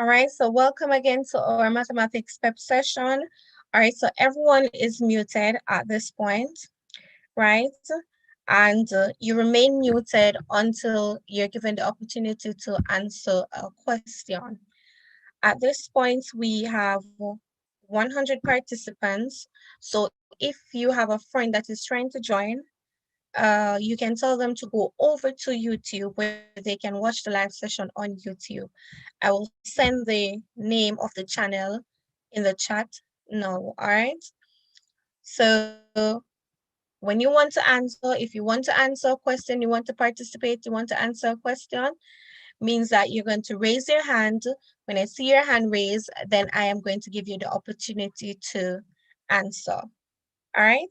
All right, so welcome again to our mathematics PEP session. All right, so everyone is muted at this point, right? And you remain muted until you're given the opportunity to answer a question. At this point, we have 100 participants. So if you have a friend that is trying to join, you can tell them to go over to YouTube where they can watch the live session on YouTube. I will send the name of the channel in the chat now, all right? So when you want to answer, if you want to answer a question, you want to participate, you want to answer a question, means that you're going to raise your hand. When I see your hand raised, then I am going to give you the opportunity to answer, all right?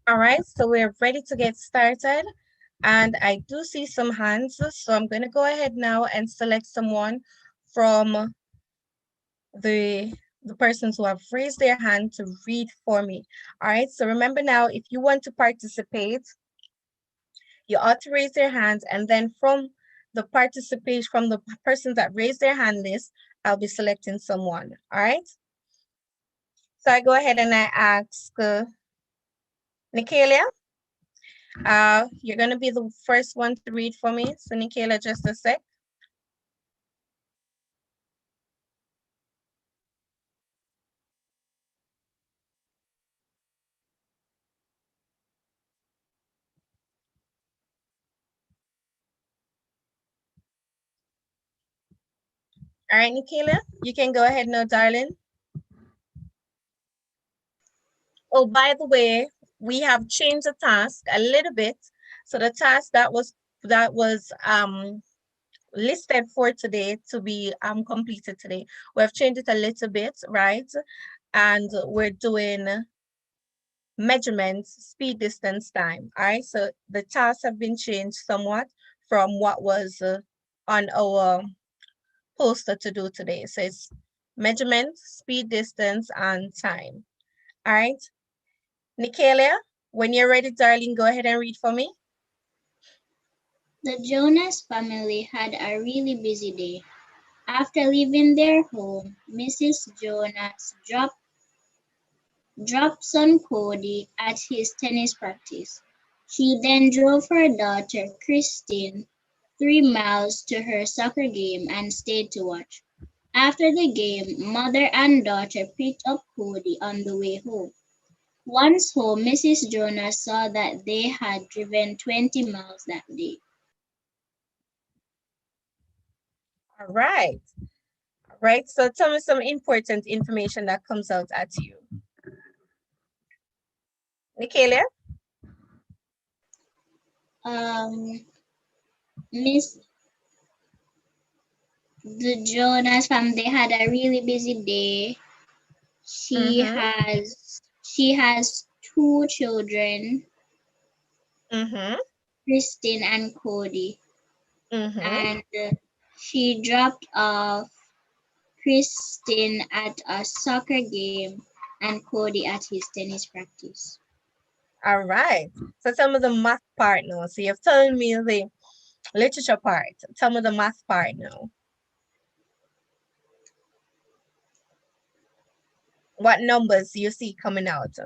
All right, so we're ready to get started. And I do see some hands, so I'm going to go ahead now and select someone from the persons who have raised their hand to read for me. All right, so remember now, if you want to participate, you ought to raise your hands, and then from the participation, from the persons that raise their hand list, I'll be selecting someone. All right, so I go ahead and I ask Nikalia. You're going to be the first one to read for me. So Nikayla, just a sec. All right, Nikayla, you can go ahead now, darling. Oh, by the way, we have changed the task a little bit. So the task that was listed for today to be completed today, we have changed it a little bit, right? And we're doing measurements, speed, distance, time. All right, so the tasks have been changed somewhat from what was on our poster to do today. So it's measurement, speed, distance, and time. All right, Nikalia, when you're ready, darling, go ahead and read for me. The Jonas family had a really busy day. After leaving their home, Mrs. Jonas dropped son Cody at his tennis practice. She then drove her daughter, Christine, 3 miles to her soccer game and stayed to watch. After the game, mother and daughter picked up Cody on the way home. Once home, Mrs. Jonas saw that they had driven 20 miles that day. All right. All right. So tell me some important information that comes out at you. Nicalia? Miss the Jonas family had a really busy day. Mm-hmm. She has two children, Mm-hmm. Christine and Cody, Mm-hmm. and she dropped off Christine at a soccer game and Cody at his tennis practice. All right. So tell me the math part now. So you've told me the literature part. Tell me the math part now. What numbers do you see coming out?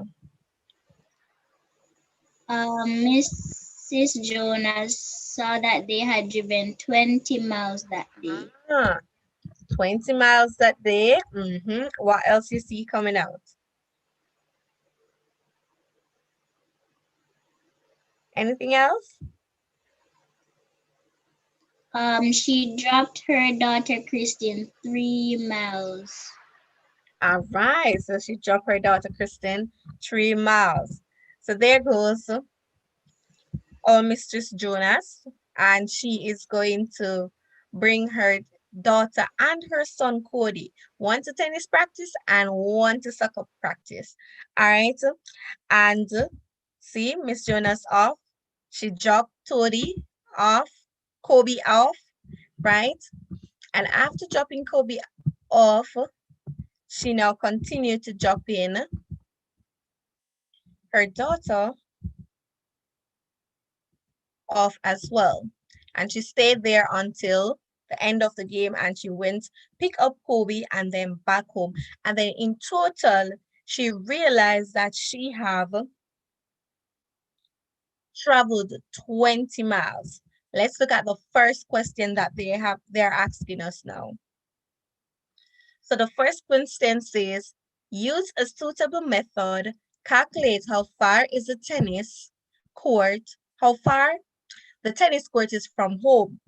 Mrs. Jonas saw that they had driven 20 miles that day. 20 miles that day. What else you see coming out? Anything else? She dropped her daughter Christine 3 miles. All right. So she dropped her daughter Kristen 3 miles. So there goes our Mistress Jonas, and she is going to bring her daughter and her son Cody, one to tennis practice and one to soccer practice. All right. And see, Miss Jonas off. She dropped Toady off, Kobe off, right? And after dropping Kobe off, she now continued to drop in her daughter off as well. And she stayed there until the end of the game, and she went pick up Kobe and then back home. And then in total, she realized that she have traveled 20 miles. Let's look at the first question that they're asking us now. So the first question says, use a suitable method, calculate how far is the tennis court, how far the tennis court is from home.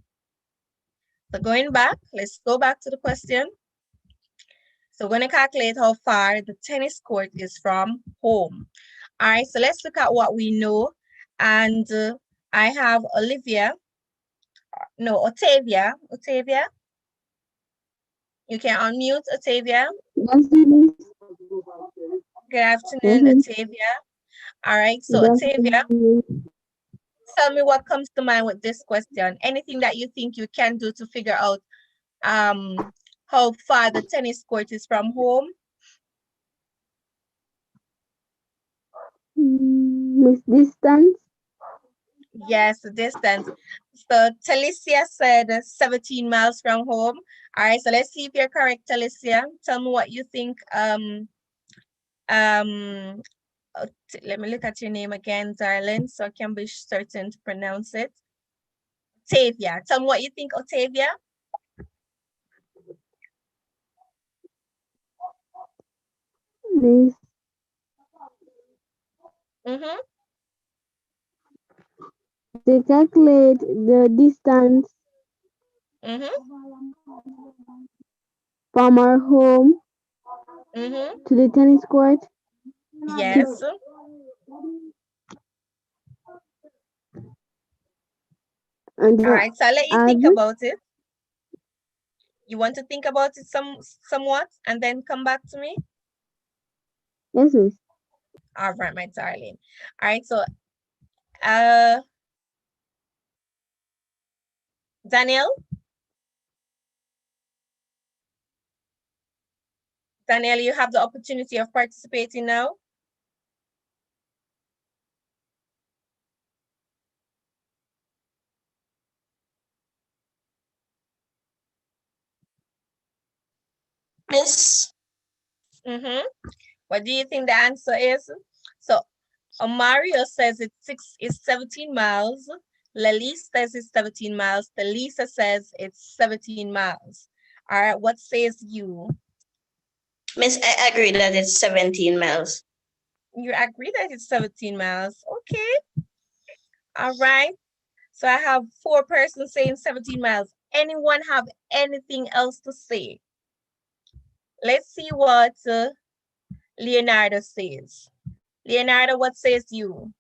So going back, let's go back to the question. So we're going to calculate how far the tennis court is from home. All right, so let's look at what we know. And I have Otavia. Otavia, you can unmute, Otavia. Yes, miss. Good afternoon, Yes, Otavia. All right, so yes, Otavia, miss. tell me what comes to mind with this question. Anything that you think you can do to figure out how far the tennis court is from home? Miss distance. Yes, the distance. So Talicia said 17 miles from home. All right, so let's see if you're correct, Talicia. Tell me what you think. Let me look at your name again, darling, so I can be certain to pronounce it. Otavia. Tell me what you think, Otavia. Miss, they calculate the distance from our home to the tennis court. Yes. And All right, so I'll let you add. think about it. You want to think about it somewhat and then come back to me? Yes, miss. All right, my darling. All right, so Daniel, you have the opportunity of participating now. Miss, What do you think the answer is? So Mario says it's 17 miles. Lelise says it's 17 miles. Delisa says it's 17 miles. All right, what says you? Miss, I agree that it's 17 miles. You agree that it's 17 miles. Okay. All right. So I have 4 persons saying 17 miles. Anyone have anything else to say? Let's see what Leonardo says. Leonardo, what says you?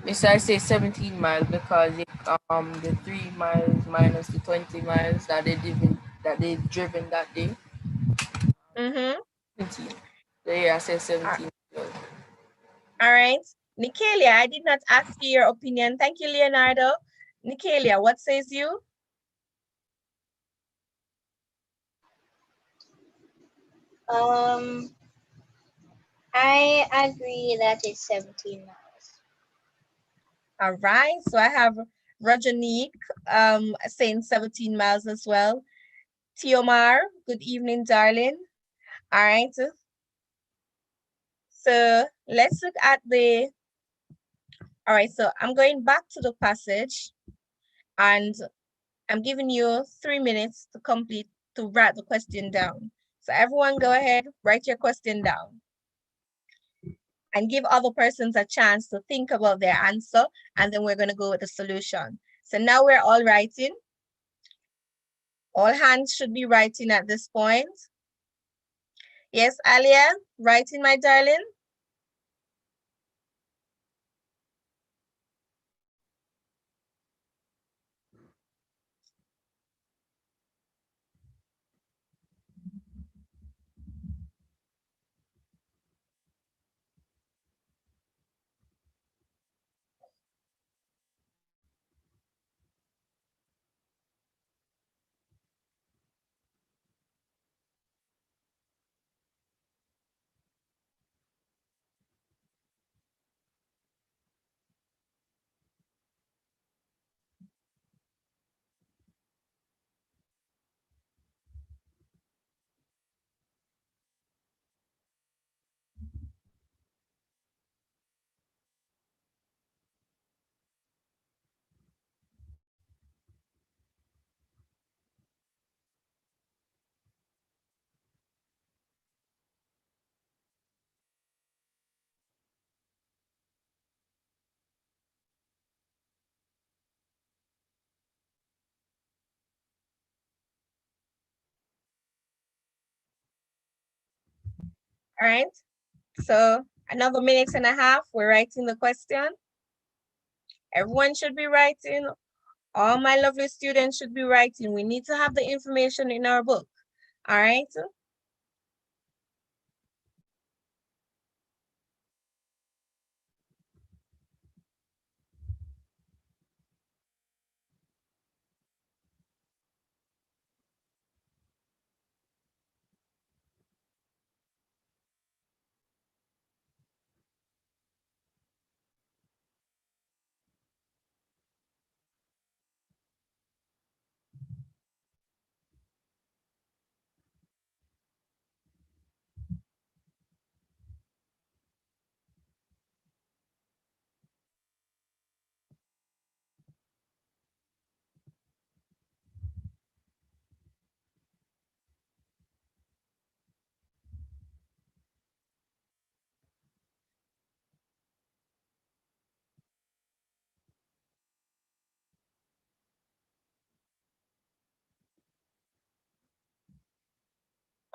Miss, I say 17 miles because the 3 miles minus the 20 miles that they've driven that day. Mm-hmm. 17. So yeah, I say All 17 miles. right. Nikelia, I did not ask you your opinion. Thank you, Leonardo. Nikelia, what says you? Um, I agree that it's 17 miles. All right. So I have Rajanique saying 17 miles as well. Tiomar, good evening, darling. All right. So let's look at all right. So I'm going back to the passage and I'm giving you 3 minutes to write the question down. So everyone go ahead, write your question down and give other persons a chance to think about their answer. And then we're going to go with the solution. So now we're all writing. All hands should be writing at this point. Yes, Alia, writing, my darling. All right. So another minute and a half, we're writing the question. Everyone should be writing. All my lovely students should be writing. We need to have the information in our book. All right.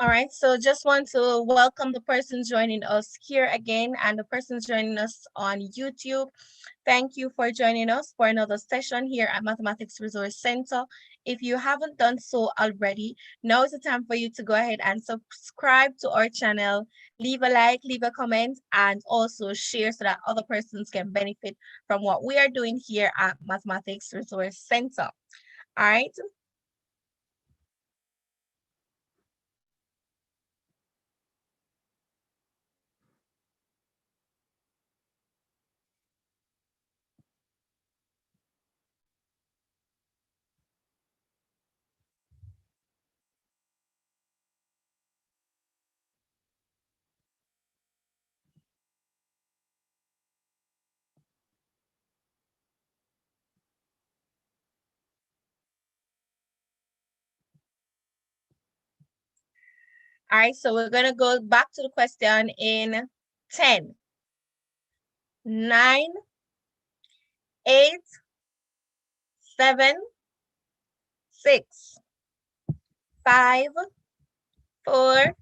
All right, so just want to welcome the person joining us here again and the persons joining us on YouTube. Thank you for joining us for another session here at Mathematics Resource Center. If you haven't done so already, now is the time for you to go ahead and subscribe to our channel, leave a like, leave a comment, and also share so that other persons can benefit from what we are doing here at Mathematics Resource Center. All right. All right, so we're going to go back to the question in 10, 9, 8, 7, 6, 5, 4,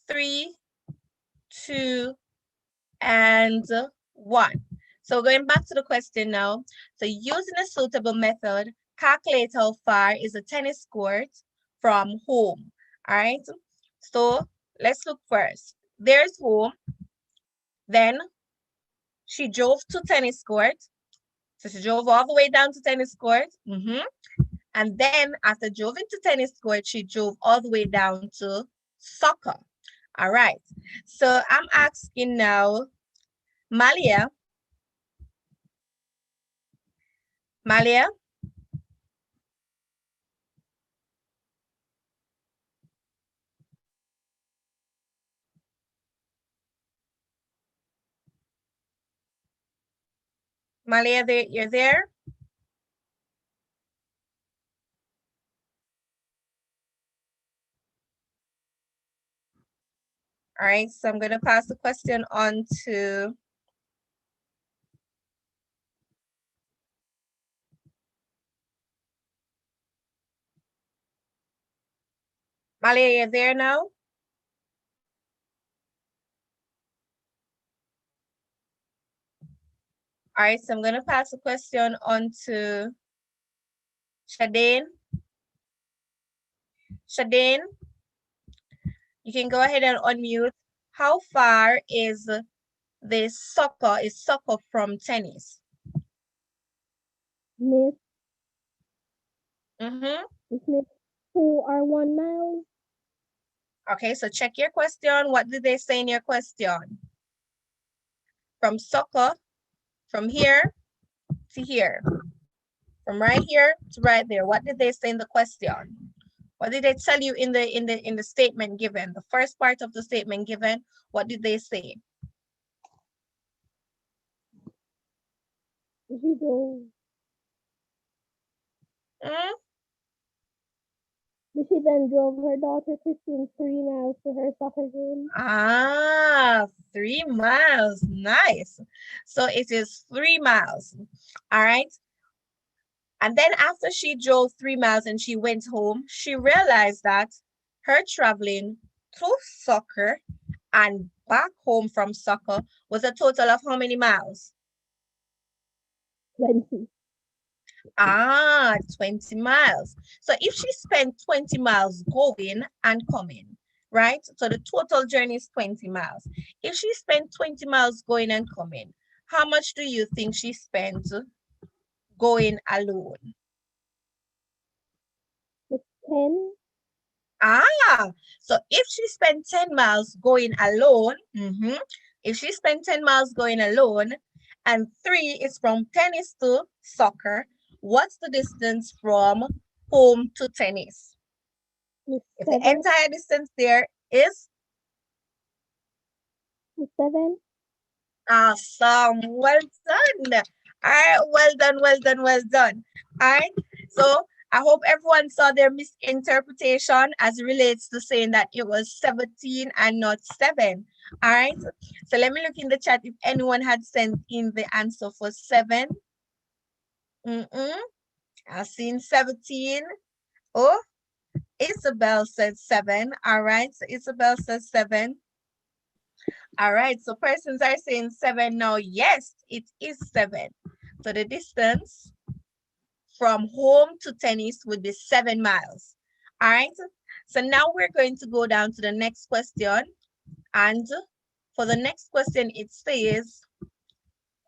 3, 2, and 1. So going back to the question now. So using a suitable method, calculate how far is a tennis court from home. All right. So let's look first. There's home. Then she drove to tennis court. So she drove all the way down to tennis court. And then after driving to tennis court, she drove all the way down to soccer. All right. So I'm asking now, Malia. Malia? Malia, you're there? All right, so I'm going to pass the question on to Malia, you're there now? All right, so I'm going to pass the question on to Shadane. Shadane, you can go ahead and unmute. How far is soccer from tennis? Miss, Mm-hmm. Miss, 2 or 1 mile? Okay, so check your question. What did they say in your question? From soccer, from here to here. From right here to right there. What did they say in the question? What did they tell you in the statement given? The first part of the statement given, what did they say? She drove. She then drove her daughter Christine 3 miles to her soccer game. 3 miles. Nice. So it is 3 miles. All right. And then after she drove 3 miles and she went home, she realized that her traveling to soccer and back home from soccer was a total of how many miles? 20. 20 miles. So if she spent 20 miles going and coming, right? So the total journey is 20 miles. If she spent 20 miles going and coming, how much do you think she spent going alone? 10. So if she spent 10 miles going alone, if she spent 10 miles going alone, and 3 is from tennis to soccer, what's the distance from home to tennis? If the 7. entire distance there is 7. awesome. Well done. All right, well done, well done, well done. All right, so I hope everyone saw their misinterpretation as it relates to saying that it was 17 and not 7. All right, so let me look in the chat if anyone had sent in the answer for 7. I've seen 17. Oh, Isabel said 7. All right, so Isabel says 7. All right, so persons are saying 7 now. Yes, it is 7. So the distance from home to tennis would be 7 miles. All right, so now we're going to go down to the next question. And for the next question, it says,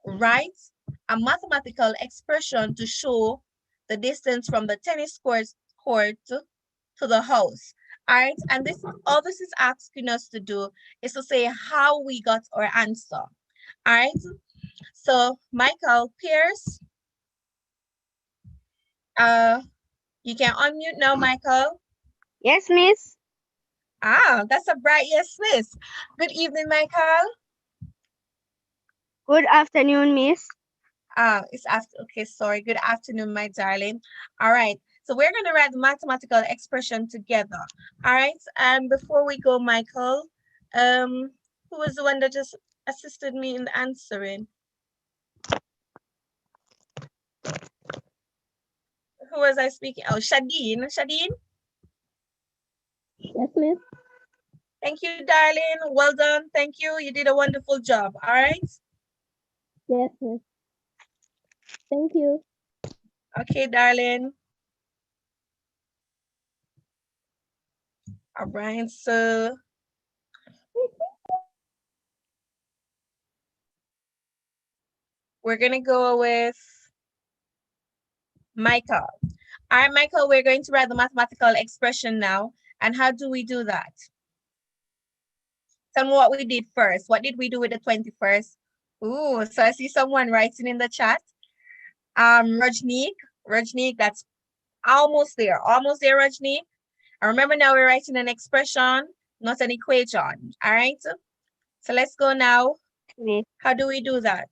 write a mathematical expression to show the distance from the tennis court to the house. All right, and all this is asking us to do is to say how we got our answer. All right, so Michael Pierce, you can unmute now, Michael. Yes, miss. That's a bright yes, miss. Good evening, Michael. Good afternoon, miss. It's after, okay, sorry. Good afternoon, my darling. All right, So we're going to write the mathematical expression together. All right. And before we go, Michael, who was the one that just assisted me in answering? Who was I speaking? Oh, Shadeen. Shadeen? Yes, miss. Thank you, darling. Well done. Thank you. You did a wonderful job. All right. Yes, miss. Thank you. Okay, darling. All right. So we're going to go with Michael. All right, Michael, we're going to write the mathematical expression now. And how do we do that? Tell me what we did first. What did we do with the 21st? Ooh, so I see someone writing in the chat. Rajneek, that's almost there, Rajneek. And remember now we're writing an expression, not an equation, all right? So let's go now. Miss, How do we do that?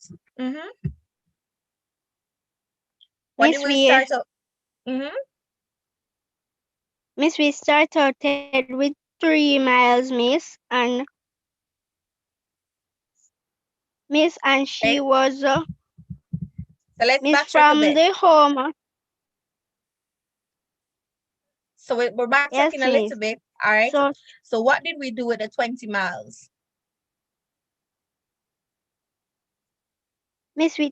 What Miss, did we start out? Miss, we started with 3 miles, Miss, and she Okay. was So let's Miss backtrack a from bit. the home. So we're backtracking Yes, a little Miss. bit, all right? So what did we do with the 20 miles? Miss, we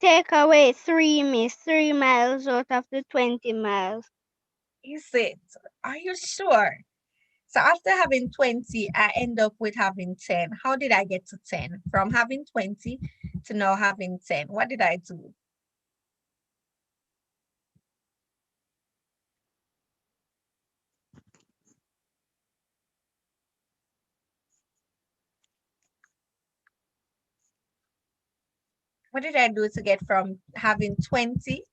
take away 3, Miss, 3 miles out of the 20 miles. Is it? Are you sure? So after having 20, I end up with having 10. How did I get to 10? From having 20 to now having 10. What did I do? What did I do to get from having 20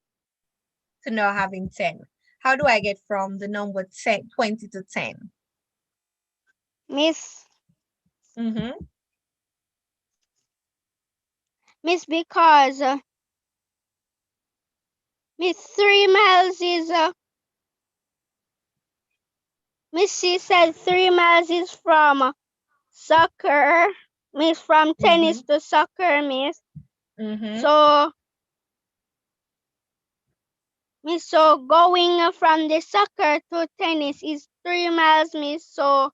to now having 10? How do I get from the number 10, 20 to 10? Miss, Mm-hmm. Miss, because Miss 3 miles is Miss, she said 3 miles is from soccer, Miss, from tennis to soccer, Miss. So, Miss, so going from the soccer to tennis is 3 miles, Miss. So,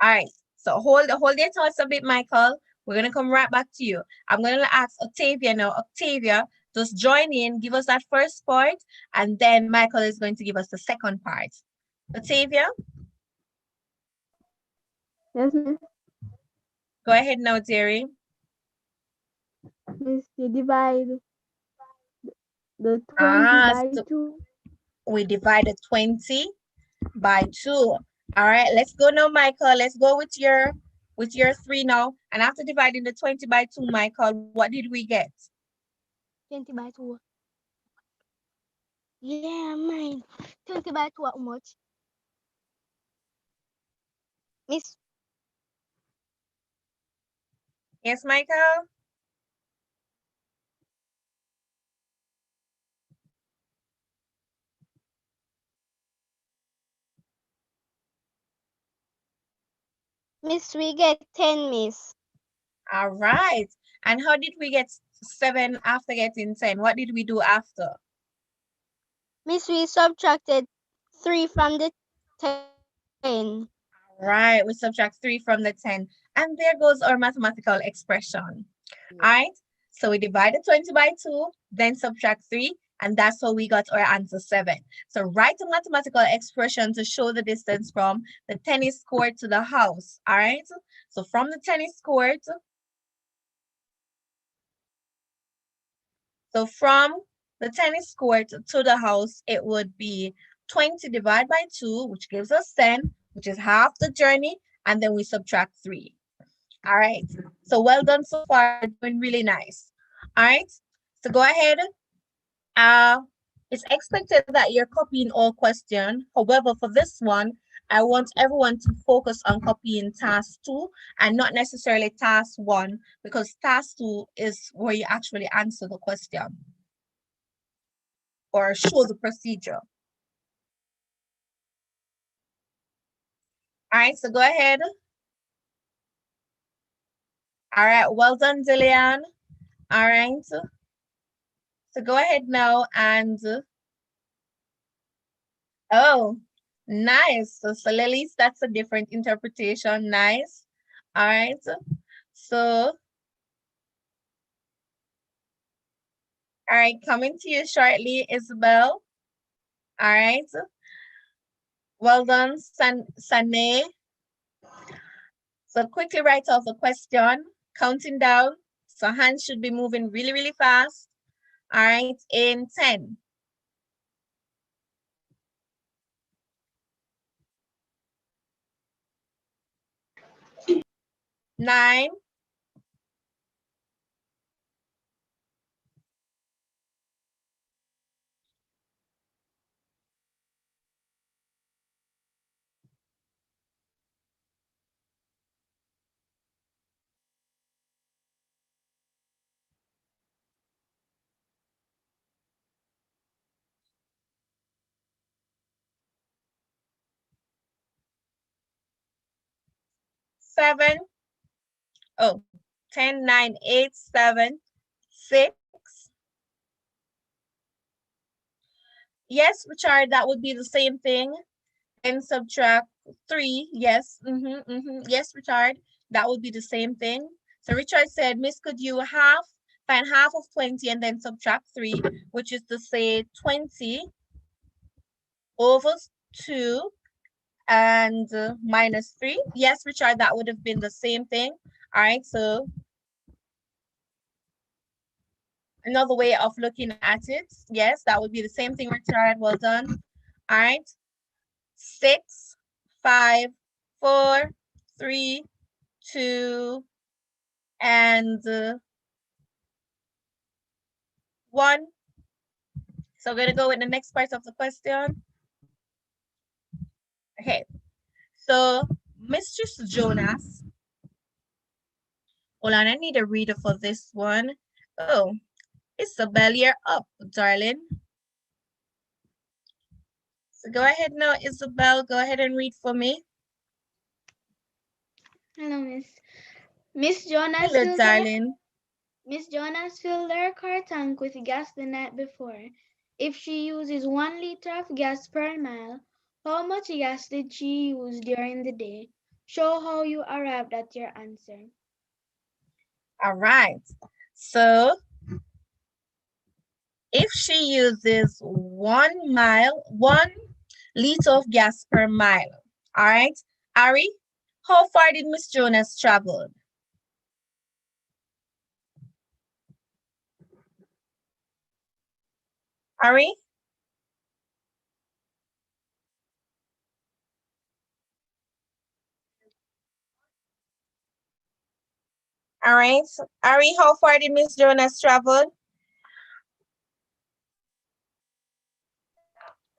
All right. So hold your thoughts a bit, Michael. We're gonna come right back to you. I'm gonna ask Octavia now. Octavia, just join in, give us that first part, and then Michael is going to give us the second part. Octavia, Yes, miss. go ahead now, dearie. Miss, you divide the 20 by So 2. we divided 20 by 2. All right, let's go now, Michael. Let's go with your 3 now. And after dividing the 20 by 2, Michael, what did we get? 20 by 2. Yeah, mine. 20 by 2, how much? Miss, Yes, Michael? we get 10, Miss. All right. And how did we get 7 after getting 10? What did we do after? Miss, we subtracted 3 from the 10. Right, we subtract 3 from the 10. And there goes our mathematical expression. All right, so we divided 20 by 2, then subtract 3, and that's how we got our answer 7. So write a mathematical expression to show the distance from the tennis court to the house. All right, so from the tennis court, to the house, it would be 20 divided by 2, which gives us 10, which is half the journey, and then we subtract 3. All right, so well done so far. You're doing really nice. All right, so go ahead. It's expected that you're copying all questions. However, for this one, I want everyone to focus on copying task 2 and not necessarily task 1, because task 2 is where you actually answer the question or show the procedure. All right, so go ahead. All right, well done, Dillian. All right, so go ahead now and, oh, nice. So Lily's, that's a different interpretation. Nice. All right, so, all right, coming to you shortly, Isabel. All right, well done, Sane. So quickly write off the question, counting down. So hands should be moving really, really fast. All right, in 10. 9. 7. Oh, 10, 9, 8, 7, 6. Yes, Richard, that would be the same thing. Then subtract 3. Yes. Yes, Richard, that would be the same thing. So Richard said, Miss, could you find half of 20 and then subtract 3, which is to say 20 over 2 and minus 3. Yes, Richard, that would have been the same thing. All right, so another way of looking at it. Yes, that would be the same thing, Richard. Well done. All right. 6, 5, 4, 3, 2, and 1. So we're going to go with the next part of the question. Okay. So, Mistress Jonas. Hold on, I need a reader for this one. Oh, Isabel, you're up, darling. So go ahead now, Isabel. Go ahead and read for me. Hello, Miss. Miss Jonas Hello, darling. Miss Jonas filled her car tank with gas the night before. If she uses 1 liter of gas per mile, how much gas did she use during the day? Show how you arrived at your answer. All right. So if she uses 1 liter of gas per mile, all right, Ari, how far did Miss Jonas travel? Ari? All right, Ari, how far did Miss Jonas travel?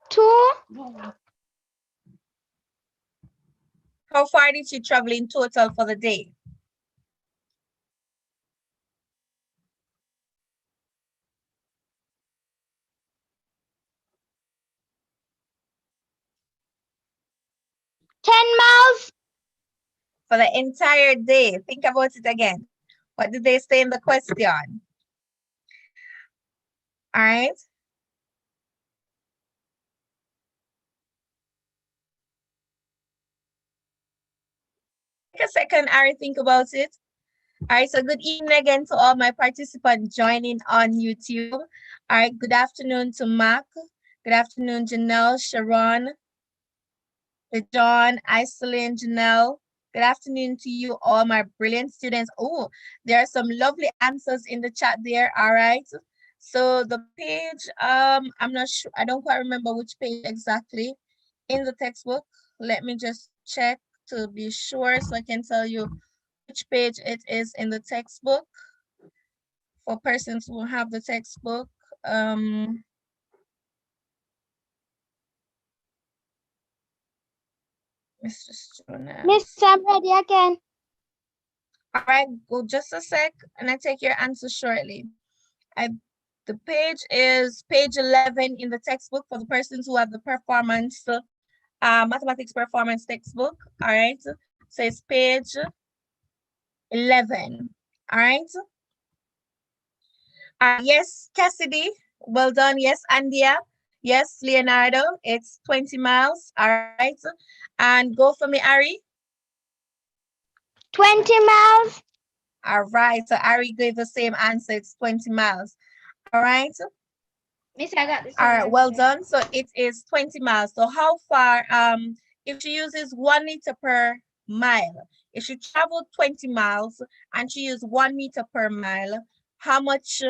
2. How far did she travel in total for the day? miles. For the entire day. Think about it again. What did they say in the question? All right. Take a second, Ari, think about it. All right, so good evening again to all my participants joining on YouTube. All right, good afternoon to Mark. Good afternoon, Janelle, Sharon, John, Iselin, Janelle. Good afternoon to you all, my brilliant students. Oh, there are some lovely answers in the chat there. All right. So the page, I'm not sure, I don't quite remember which page exactly in the textbook. Let me just check to be sure so I can tell you which page it is in the textbook for persons who have the textbook. All Mr. Jonas. Miss, I'm ready again. All right, go just a sec, and I take your answer shortly. The page is page 11 in the textbook for the persons who have the performance, mathematics performance textbook. All right, so it's page 11. All right. Yes, Cassidy. Well done. Yes, Andia. Yes, Leonardo. It's 20 miles. All right. And go for me, Ari. 20 miles. All right. So Ari gave the same answer. It's 20 miles. All right. Miss, I got the All same right. Well answer. done. So it is 20 miles. So how far? If she uses 1 meter per mile, if she traveled 20 miles and she used 1 meter per mile, how much?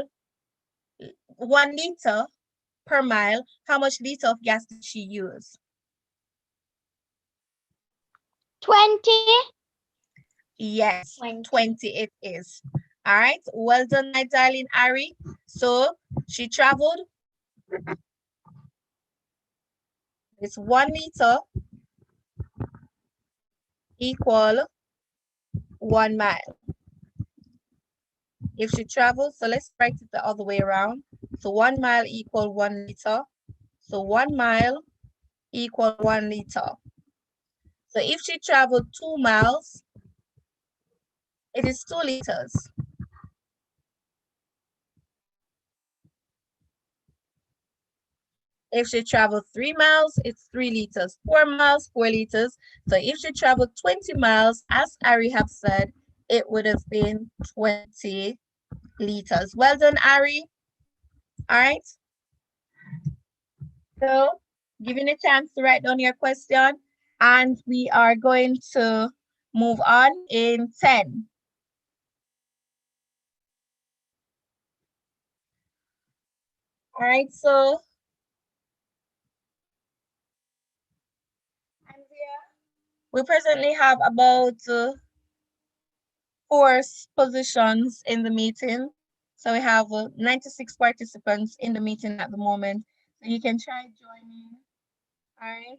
1 liter per mile, how much liter of gas did she use? 20. Yes, 20. 20 it is. All right, well done, my darling Ari. So she traveled, it's 1 liter equal 1 mile. If she travels, so let's write it the other way around. So 1 mile equal 1 liter. So 1 mile equal 1 liter. So if she traveled 2 miles, it is 2 liters. If she traveled 3 miles, it's 3 liters. 4 miles, 4 liters. So if she traveled 20 miles, as Ari have said, it would have been 20 liters. Well done, Ari. All right. So giving a chance to write down your question, and we are going to move on in 10. All right, so we presently have about 4 positions in the meeting. So we have 96 participants in the meeting at the moment. So you can try joining. All right.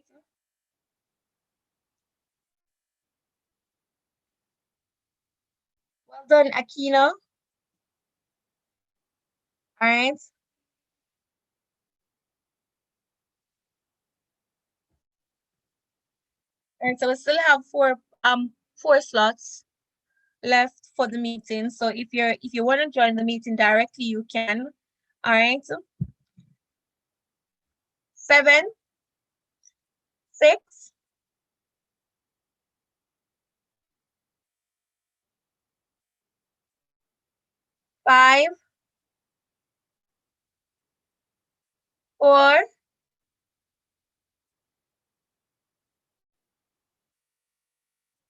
Well done, Aquino. All right. All right. So we still have 4 slots left for the meeting. So if you want to join the meeting directly, you can. All right. 7, 6, 5, 4,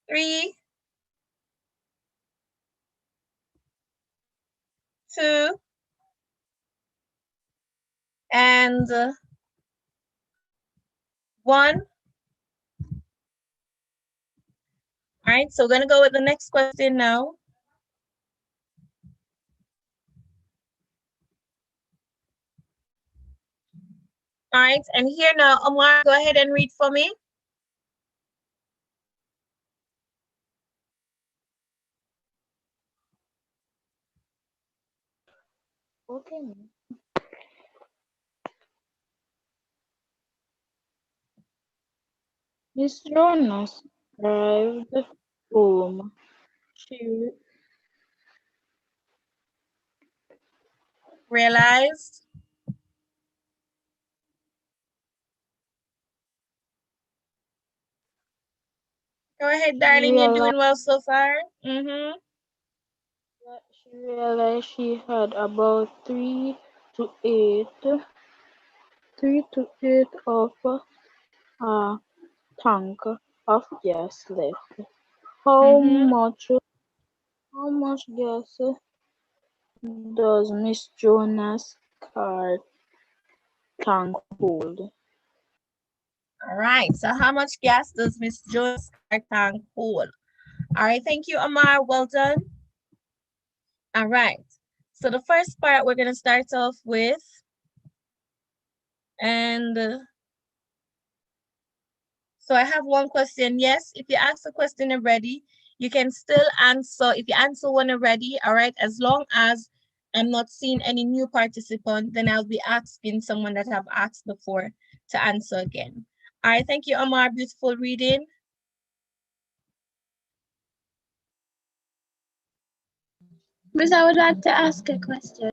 3, 2, and 1. All right, so we're going to go with the next question now. All right, and here now, Omar, go ahead and read for me. Okay. Miss Jonas arrived home. She Realized. Go ahead, darling, you're doing well so far. she realized she had about 3 to 8 of a tank of gas left. How much gas does Miss Jonas' car tank hold? All right, so how much gas does Miss Jones' car tank hold? All right, thank you, Omar, well done. All right, so the first part we're gonna start off with, and So I have one question. Yes, if you ask a question already, you can still answer. If you answer one already, all right, as long as I'm not seeing any new participant, then I'll be asking someone that I've asked before to answer again. All right, thank you, Omar. Beautiful reading. Miss, I would like to ask a question.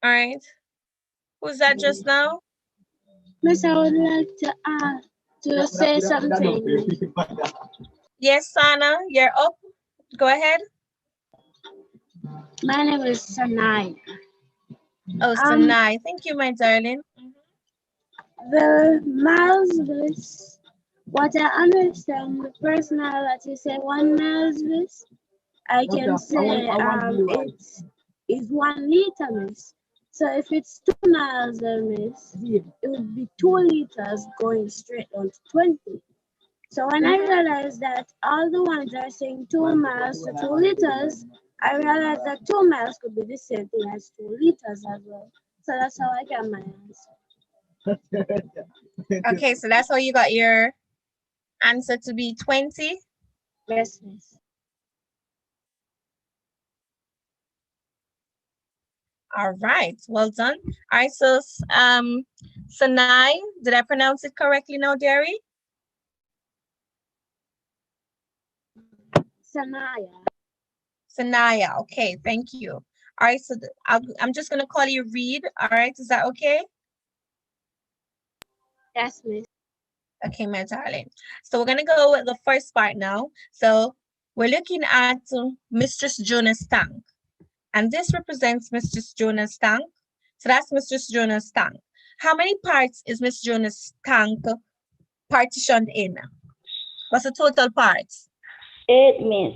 All right. Who's that just now? Miss, I would like to say something. Yes, Sana, you're up. Go ahead. My name is Sanai. Oh, Sanai. Thank you, my darling. The miles this, what I understand, the personality say 1 miles this, I can say it is 1 liter, miss. So if it's 2 miles, miss, it would be 2 liters going straight on to 20. So when I realized that all the ones are saying 2 miles to 2 liters, I realized that 2 miles could be the same thing as 2 liters as well. So that's how I got my answer. Okay, so that's how you got your answer to be 20? Yes, miss. All right, well done. All right, so Sanai, did I pronounce it correctly now, Derry? Sanaya. Sanaya, okay, thank you. All right, so I'm just gonna call you Reed, all right, is that okay? Yes, miss. Okay, my darling. So we're gonna go with the first part now. So we're looking at Mistress Jonas' tank. And this represents Mistress Jonas' tank. So that's Mistress Jonas' tank. How many parts is Miss Jonas' tank partitioned in? What's the total parts? 8, miss.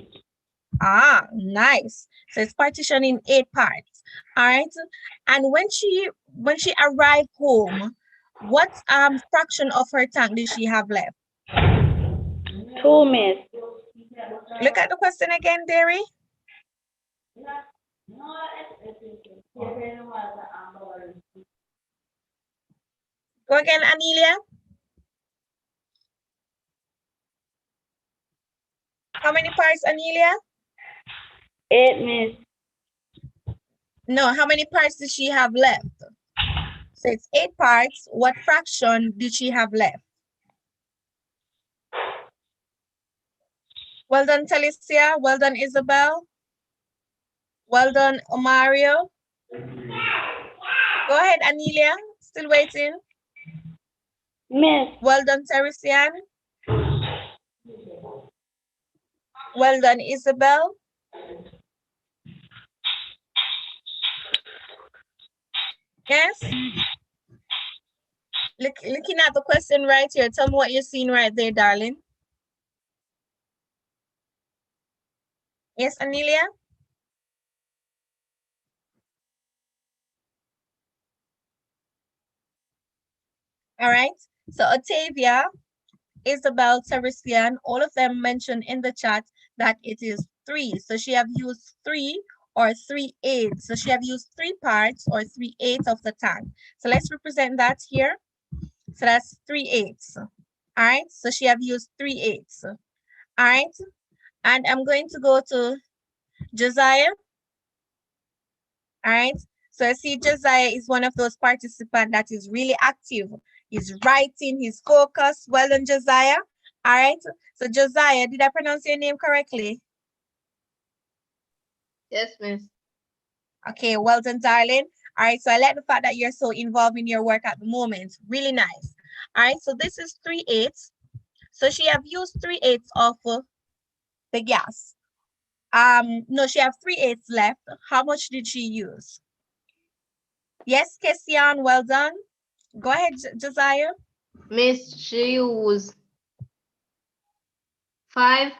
Ah, nice. So it's partitioned in 8 parts. All right. And when she arrived home, what fraction of her tank did she have left? 2, miss. Look at the question again, Derry. Go again, Amelia. How many parts, Amelia? 8, miss. No, how many parts did she have left? So it's 8 parts. What fraction did she have left? Well done, Talicia. Well done, Isabel. Well done, Omario. Go ahead, Amelia. Still waiting. Miss. Well done, Teresian. Well done, Isabel. Yes? Looking at the question right here. Tell me what you're seeing right there, darling. Yes, Amelia? All right. So Octavia, Isabel, Teresian, all of them mentioned in the chat that it is 3. So she have used 3 or 3/8. So she have used 3 parts or 3/8 of the tank. So let's represent that here. So that's 3/8. All right. So she have used 3/8. All right. And I'm going to go to Josiah. All right. So I see Josiah is one of those participants that is really active. He's writing, he's focused. Well done, Josiah. All right. So Josiah, did I pronounce your name correctly? Yes, miss. Okay, well done, darling. All right, so I like the fact that you're so involved in your work at the moment. Really nice. All right, so this is 3/8. So she have used 3/8 of the gas. No, she have 3/8 left. How much did she use? Yes, Kessian, well done. Go ahead, Josiah. Miss, she used 5.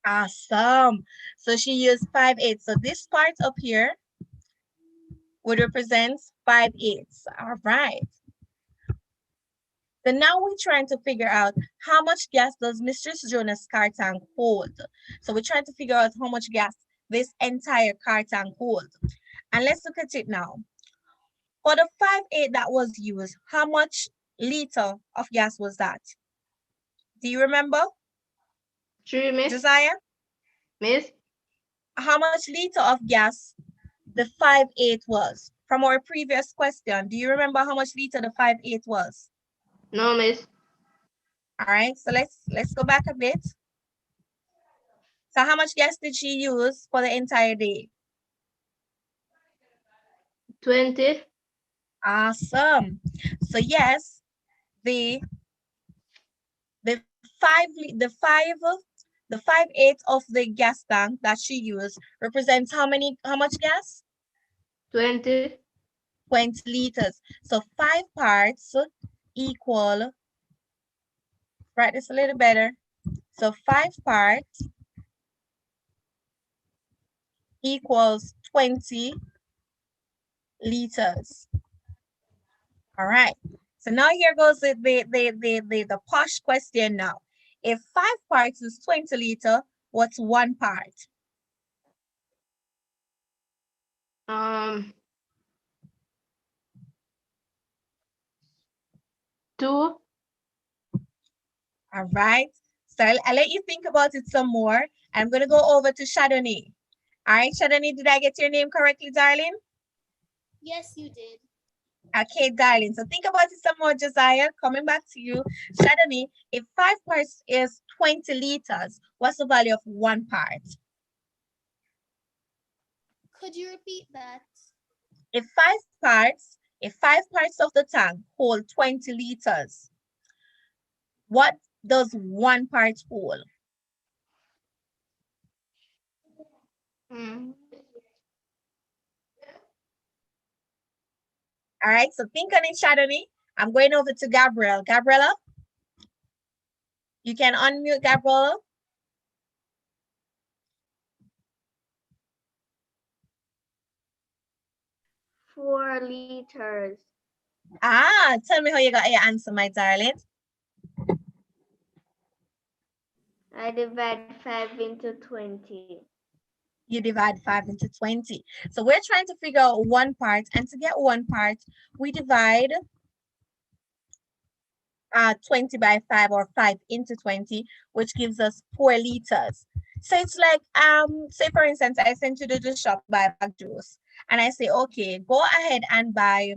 Awesome. So she used 5/8. So this part up here would represent 5/8. All right. So now we're trying to figure out how much gas does Mistress Jonas' car tank hold. So we're trying to figure out how much gas this entire car tank hold? And let's look at it now. For the 5.8 that was used, how much liter of gas was that? Do you remember? True, Miss. Josiah? Miss? How much liter of gas the 5.8 was? From our previous question, do you remember how much liter the 5.8 was? No, Miss. All right, so let's go back a bit. So how much gas did she use for the entire day? 20. Awesome. So yes, the 5.8 of the gas tank that she used represents how much gas? 20. 20 liters. So 5 parts equal, write this a little better. So 5 parts equals 20 liters. All right. So now here goes the posh question now. If 5 parts is 20 liter, what's 1 part? 2. All right. So I'll let you think about it some more. I'm going to go over to Shadoni. All right, Shadoni, did I get your name correctly, darling? Yes, you did. Okay, darling. So think about it some more, Josiah. Coming back to you. Shadoni, if 5 parts is 20 liters, what's the value of 1 part? Could you repeat that? If 5 parts of the tank hold 20 liters, what does 1 part hold? All right, so think on it, Shadoni. I'm going over to Gabrielle. Gabriella, you can unmute Gabriella. Four liters. Ah, tell me how you got your answer, my darling. I divide 5 into 20. You divide 5 into 20. So we're trying to figure out 1 part, and to get 1 part, we divide 20 by 5 or 5 into 20, which gives us 4 liters. So it's like, say for instance, I sent you to the shop buy bag juice, and I say, okay, go ahead and buy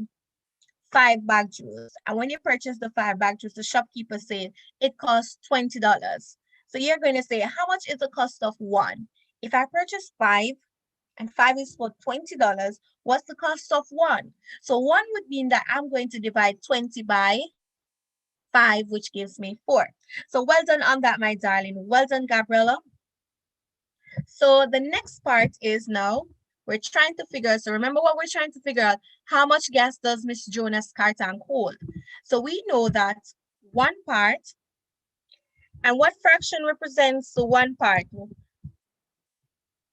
5 bag juice. And when you purchase the 5 bag juice, the shopkeeper said it costs $20. So you're going to say, how much is the cost of 1? If I purchase 5 and 5 is for $20, what's the cost of 1? So 1 would mean that I'm going to divide 20 by 5, which gives me 4. So well done on that, my darling. Well done, Gabriella. So the next part is now we're trying to figure, so remember what we're trying to figure out, how much gas does Miss Jonas' car tank hold? So we know that 1 part, and what fraction represents the 1 part?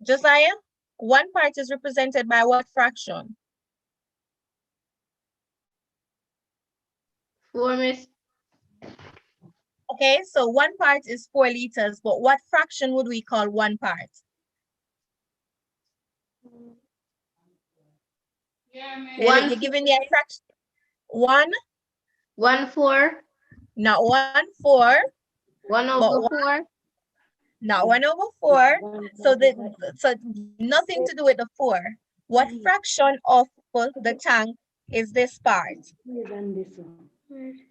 Josiah, 1 part is represented by what fraction? 4, Miss. Okay, so 1 part is 4 liters, but what fraction would we call 1 part? You're giving me a fraction. 1? 1/4. Not 1/4. 1/4. Not 1/4. So nothing to do with the 4. What fraction of the tank is this part? 1/8.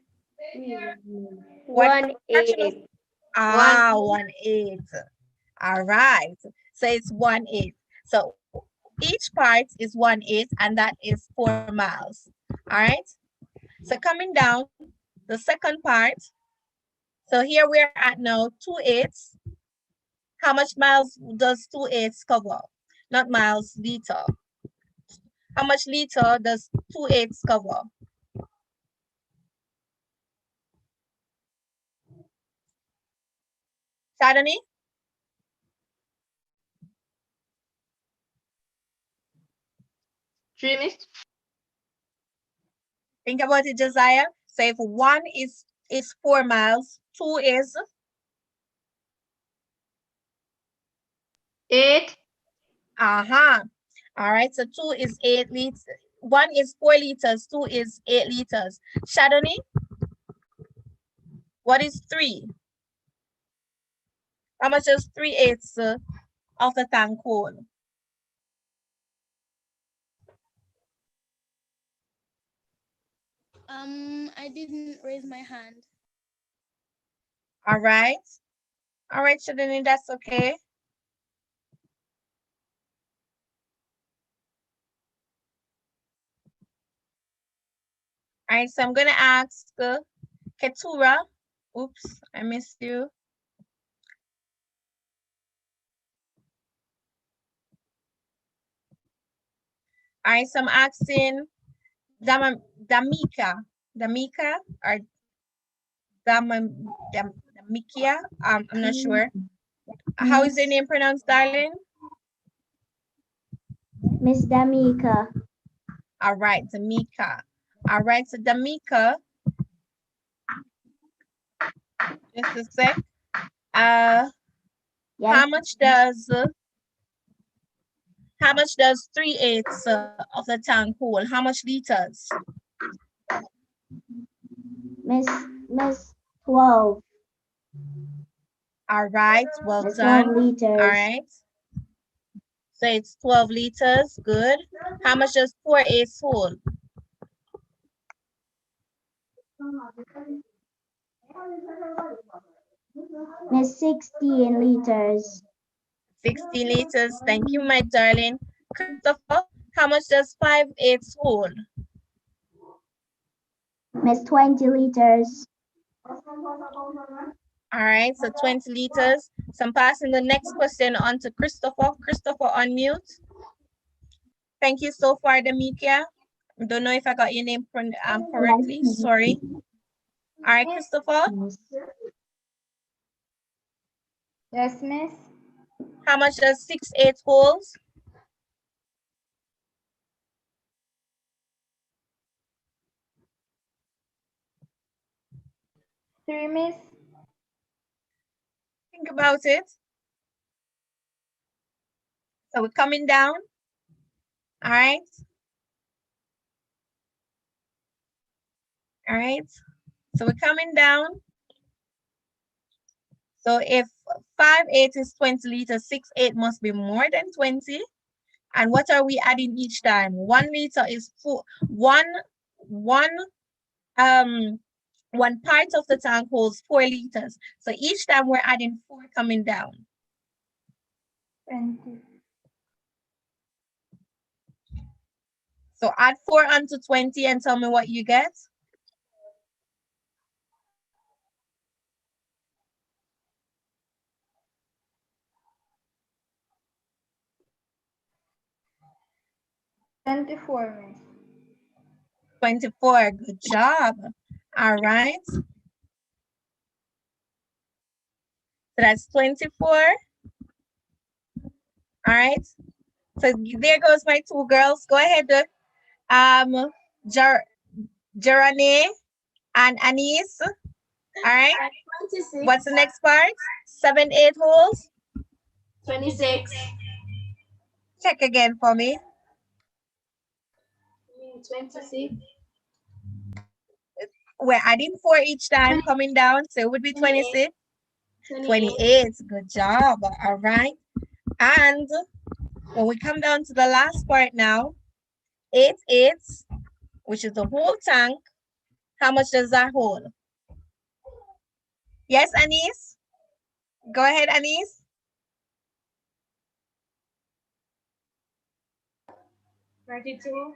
1/8. All right. So it's 1/8. So each part is 1/8, and that is 4 miles. All right. So coming down, the second part. So here we're at now 2/8. How much miles does 2/8 cover? Not miles, liter. How much liter does 2/8 cover? Shadani? Three, Miss. Think about it, Josiah. So if 1 is 4 miles, 2 is 8. Uh-huh. All right, so 2 is 8 liters. 1 is 4 liters, 2 is 8 liters. Shadoni, what is 3? How much is 3/8 of the tank hold? I didn't raise my hand. All right. All right, Shadoni, that's okay. All right, so I'm gonna ask Ketura. Oops, I missed you. All right, so I'm asking Damika or Damikia. I'm not sure. How is your name pronounced, darling? Miss Damika. All right, Damika. All right, so Damika, just a sec. Yes. How much does 3/8 of the tank hold? How much liters? Miss 12. All right, well Miss done. 12 liters. All right. So it's 12 liters. Good. How much does 4/8 hold? Miss 16 liters. 16 liters. Thank you, my darling. Christopher, how much does 5/8 hold? Miss 20 liters. All right, so 20 liters. So I'm passing the next question on to Christopher. Christopher, unmute. Thank you so far, Damikia. I don't know if I got your name correctly. Yes. Sorry. All right, Christopher. Yes, miss. How much does 6/8 hold? Three, miss. Think about it. So we're coming down. All right. All right. So we're coming down. So if 5/8 is 20 liters, 6/8 must be more than 20. And what are we adding each time? 1 liter is one part of the tank holds 4 liters. So each time we're adding 4 coming down. 20. So add 4 onto 20 and tell me what you get. Miss. 24, good job. All right. So that's 24. All right. So there goes my 2 girls. Go ahead, Jerane and Anise. All right. What's the next part? 7/8 holes. 26. Check again for me. 26. We're adding 4 each time coming down, so it would be 26. 28. Good job. All right. And when we come down to the last part now, 8/8, which is the whole tank, how much does that hold? Yes, Anise? Go ahead, Anise. 32.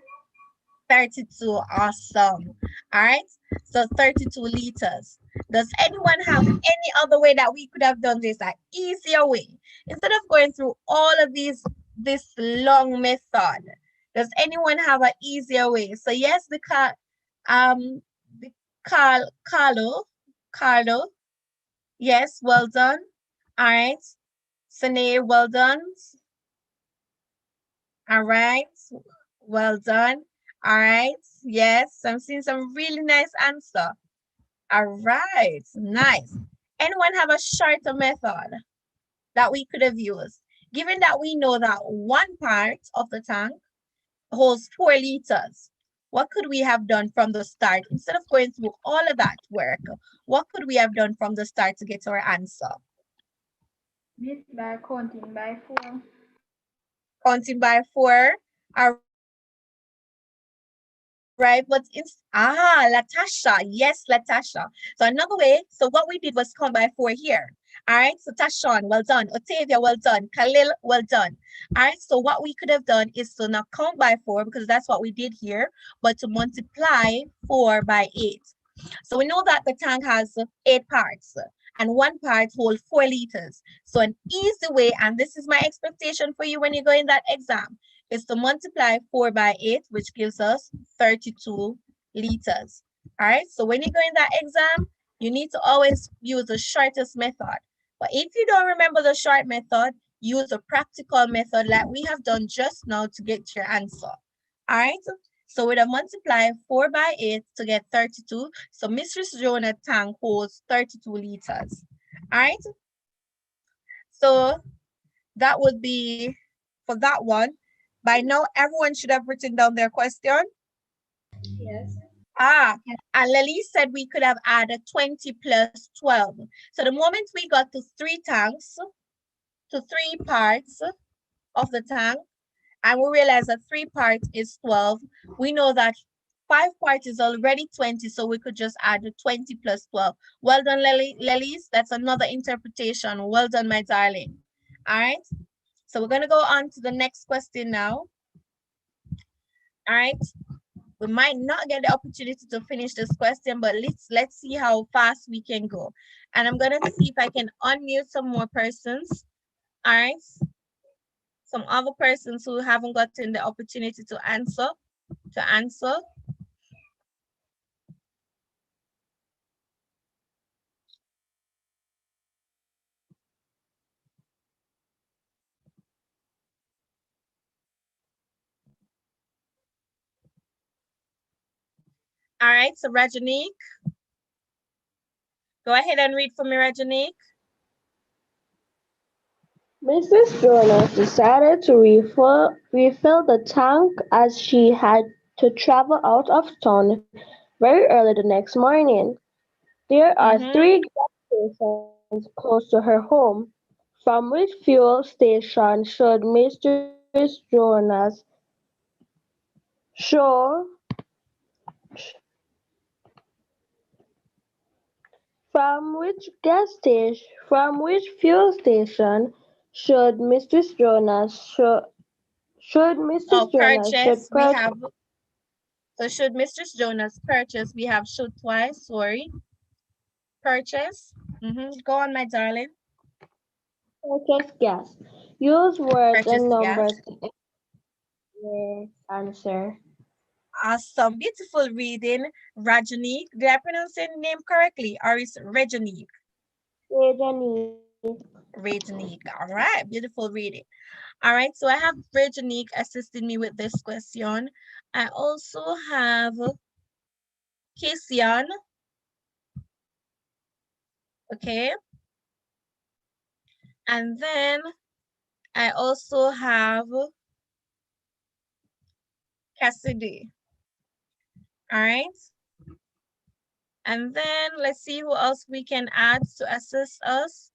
32. Awesome. All right. So 32 liters. Does anyone have any other way that we could have done this, an easier way? Instead of going through all of this long method, does anyone have an easier way? So yes, Carlo. Yes, well done. All right. Sane, well done. All right. Well done. All right. Yes, I'm seeing some really nice answer. All right. Nice. Anyone have a shorter method that we could have used? Given that we know that one part of the tank holds 4 liters, what could we have done from the start? Instead of going through all of that work, what could we have done from the start to get our answer? Miss, by counting by 4. Counting by 4. All right, but Latasha, yes, Latasha. So another way, so what we did was count by 4 here. All right, so Tashawn, well done. Otavia, well done. Khalil, well done. All right, so what we could have done is to not count by 4 because that's what we did here, but to multiply 4 by 8. So we know that the tank has 8 parts and one part holds 4 liters. So an easy way, and this is my expectation for you when you go in that exam, is to multiply 4 by 8, which gives us 32 liters. All right, so when you go in that exam, you need to always use the shortest method. But if you don't remember the short method, use a practical method like we have done just now to get your answer. All right, so we'd have multiplied 4 by 8 to get 32. So Mistress Jonah tank holds 32 liters. All right, so that would be for that one. By now, everyone should have written down their question. Yes. And Lily said we could have added 20 plus 12. So the moment we got to 3 tanks, to 3 parts of the tank, and we realize that 3 parts is 12, we know that 5 parts is already 20, so we could just add the 20 plus 12. Well done, Lilies. That's another interpretation. Well done, my darling. All right. So we're going to go on to the next question now. All right. We might not get the opportunity to finish this question, but let's see how fast we can go. And I'm going to see if I can unmute some more persons. All right. Some other persons who haven't gotten the opportunity to answer. All right, so Rajanique, go ahead and read for me, Rajanique. Mrs. Jonas decided to refill the tank as she had to travel out of town very early the next morning. There are 3 gas stations close to her home. From which fuel station should Mrs. Jonas show from which fuel station should Mrs. Jonas Purchase, should we purchase? have, so should Mistress Jonas purchase, we have should twice, sorry. Purchase, go on, my darling. Purchase gas. Use words Purchase and gas. numbers to explain your answer. Awesome, beautiful reading, Rajanique. Did I pronounce your name correctly, or is Rajanique? Rajani. Rajanique, all right, beautiful reading. All right, so I have Rajanique assisting me with this question. I also have Kasian, okay? And then I also have Cassidy, all right? And then let's see who else we can add to assist us.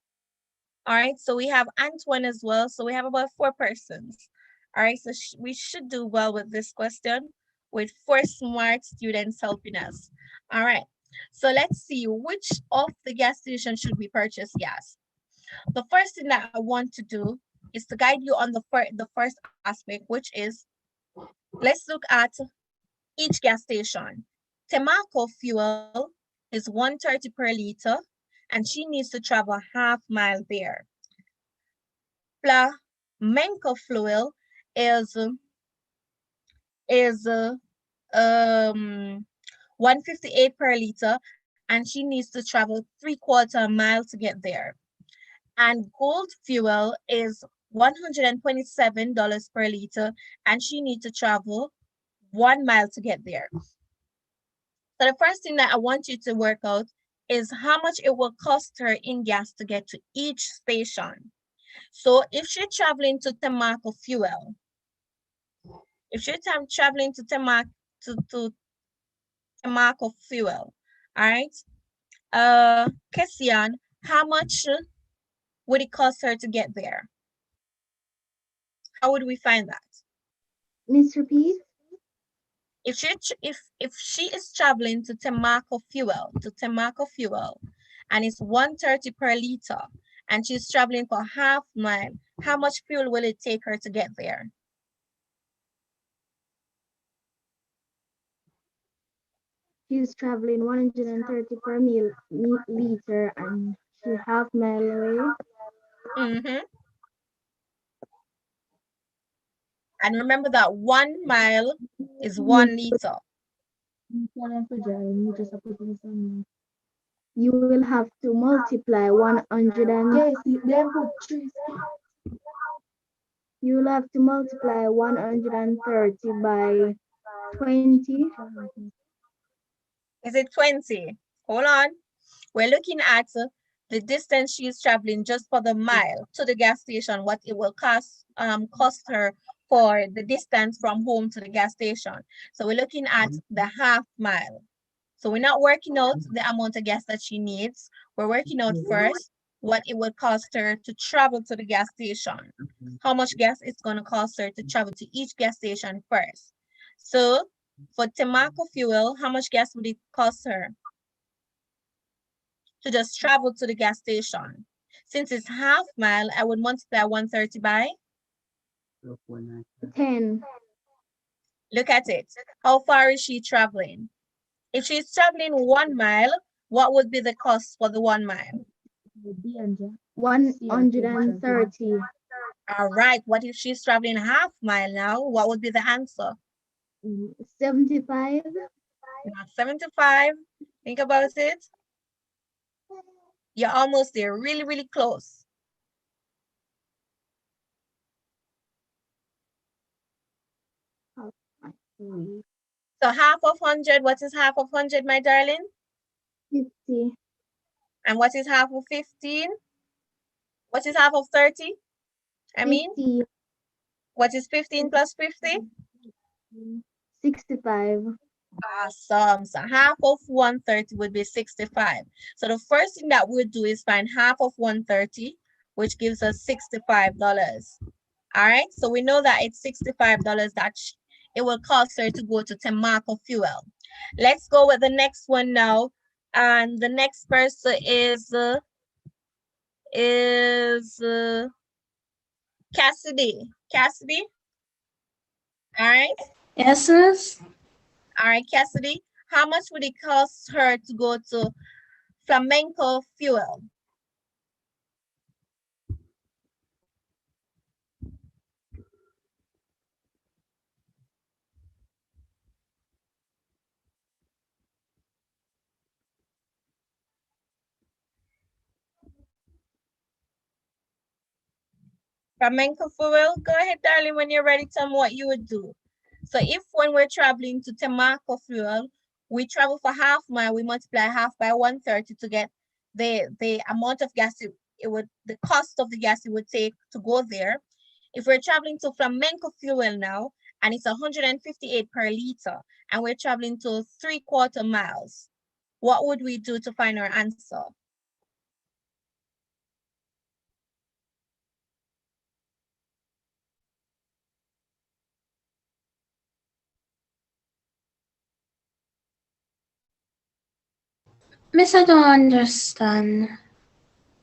All right, so we have Antoine as well. So we have about 4 persons. All right, so we should do well with this question with 4 smart students helping us. All right, so let's see which of the gas stations should we purchase gas. The first thing that I want to do is to guide you on the first aspect, which is let's look at each gas station. Temaco fuel is 130 per liter, and she needs to travel half mile there. Flamenco fuel is is 158 per liter, and she needs to travel 3/4 mile to get there. And gold fuel is $127 per liter, and she needs to travel 1 mile to get there. So the first thing that I want you to work out is how much it will cost her in gas to get to each station. So if she's traveling to Temarco fuel, if she's traveling to Temarco fuel, all right, Kessian, how much would it cost her to get there? How would we find that? Miss, repeat. If she is traveling to Temarco fuel, and it's 130 per liter, and she's traveling for half mile, how much fuel will it take her to get there? She's traveling 130 per liter and she's half mile away. And remember that 1 mile is 1 liter. You will have to multiply 100 and you will have to multiply 130 by 20. Is it 20? Hold on. We're looking at the distance she's traveling just for the mile to the gas station, what it will cost her for the distance from home to the gas station. So we're looking at the half mile. So we're not working out the amount of gas that she needs. We're working out first what it would cost her to travel to the gas station. How much gas it's going to cost her to travel to each gas station first. So for Temarco fuel, how much gas would it cost her to just travel to the gas station? Since it's half mile, I would multiply 130 by 10. Look at it. How far is she traveling? If she's traveling 1 mile, what would be the cost for the 1 mile? 130. All right. What if she's traveling half mile now? What would be the answer? 75. Not 75. Think about it. You're almost there. Really, really close. So half of 100, what is half of 100, my darling? 50. And what is half of 15? What is half of 30? I mean, 50. What is 15 plus 50? 65. Awesome. So half of 130 would be 65. So the first thing that we'll do is find half of 130, which gives us $65. All right. So we know that it's $65 that it will cost her to go to Temarco fuel. Let's go with the next one now. And the next person is Cassidy. Cassidy. All right. Yes, miss. All right, Cassidy. How much would it cost her to go to Flamenco fuel? Flamenco fuel. Go ahead, darling, when you're ready, tell me what you would do. So if when we're traveling to Temarco fuel, we travel for half mile, we multiply half by 130 to get the amount of gas the cost of the gas it would take to go there. If we're traveling to Flamenco fuel now, and it's 158 per liter, and we're traveling to 3/4 miles, what would we do to find our answer? Miss, I don't understand.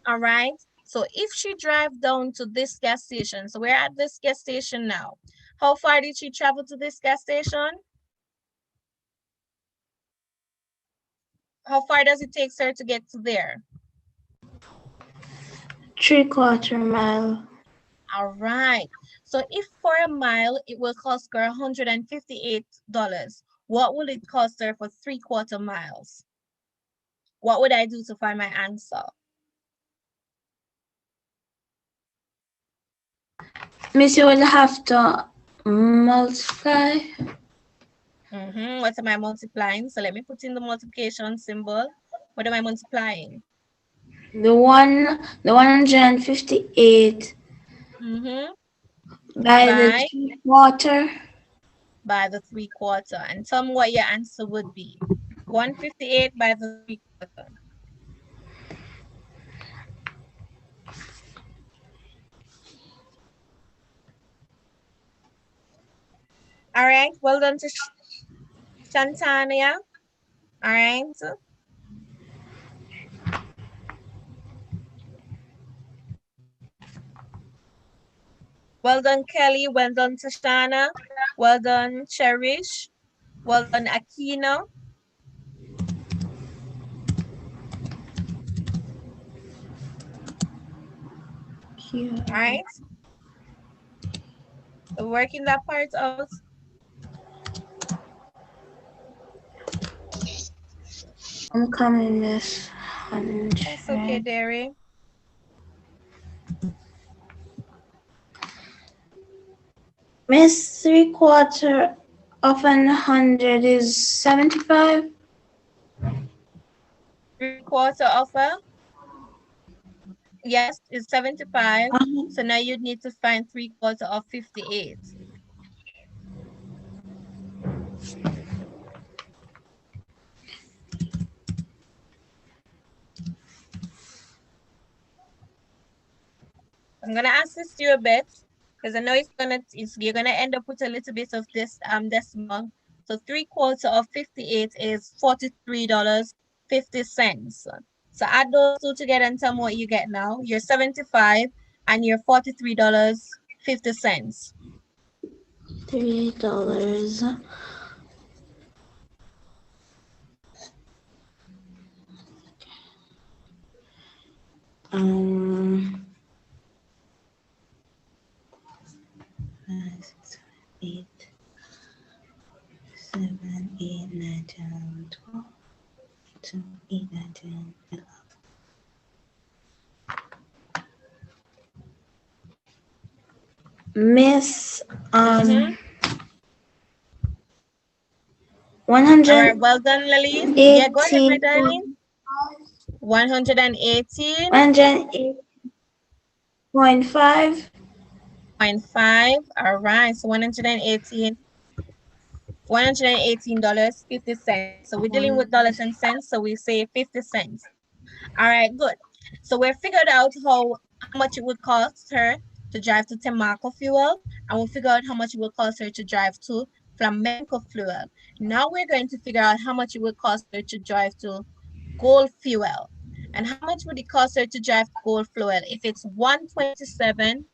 All right. So if she drive down to this gas station, so we're at this gas station now. How far did she travel to this gas station? How far does it take her to get to there? 3/4 mile. All right. So if for a mile, it will cost her $158, what will it cost her for 3/4 miles? What would I do to find my answer? Miss, you will have to multiply. What am I multiplying? So let me put in the multiplication symbol. What am I multiplying? The 158 Mm-hmm. By the By 3/4. by the 3/4. And tell me what your answer would be. 158 by the 3/4. All right. Well done to Shantania. All right. Well done, Kelly. Well done, Tashana. Well done, Cherish. Well done, Aquino. All right. So working that part out. I'm coming, Miss. That's okay, 100. Derry. Miss, 3/4 of 100 is 75. 3/4 of a, yes, is 75. So now you'd need to find 3/4 of 58. I'm gonna assist you a bit because I know you're gonna end up with a little bit of this decimal. So 3/4 of 58 is $43.50. So add those two together and tell me what you get now. You're 75 and you're $43.50. $3. Um, 5, 6, 8, 7, 8, 9, 10, 12, 2, 8, 9, 10, 11. Miss, Mm-hmm. 100. All right, well done, Lily. Yeah, go ahead, my darling. 118. 108.5. 0.5. All right, so $118.50. So we're dealing with dollars and cents, so we say 50 cents. All right, good. So we figured out how much it would cost her to drive to Temaco Fuel, and we'll figure out how much it would cost her to drive to Flamenco Fuel. Now we're going to figure out how much it would cost her to drive to Gold Fuel. And how much would it cost her to drive to Gold Fuel? If it's 127,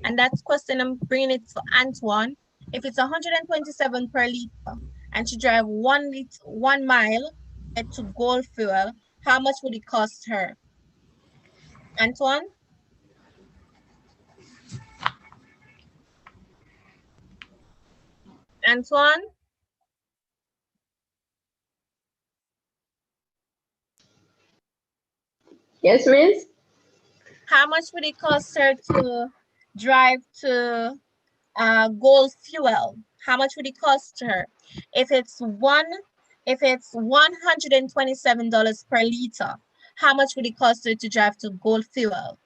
and that's question, I'm bringing it to Antoine. If it's 127 per liter and to drive 1 mile to Gold Fuel, how much would it cost her? Antoine? Antoine? Yes, miss? How much would it cost her to drive to Gold Fuel? How much would it cost her? If it's $127 per liter, how much would it cost her to drive to Gold Fuel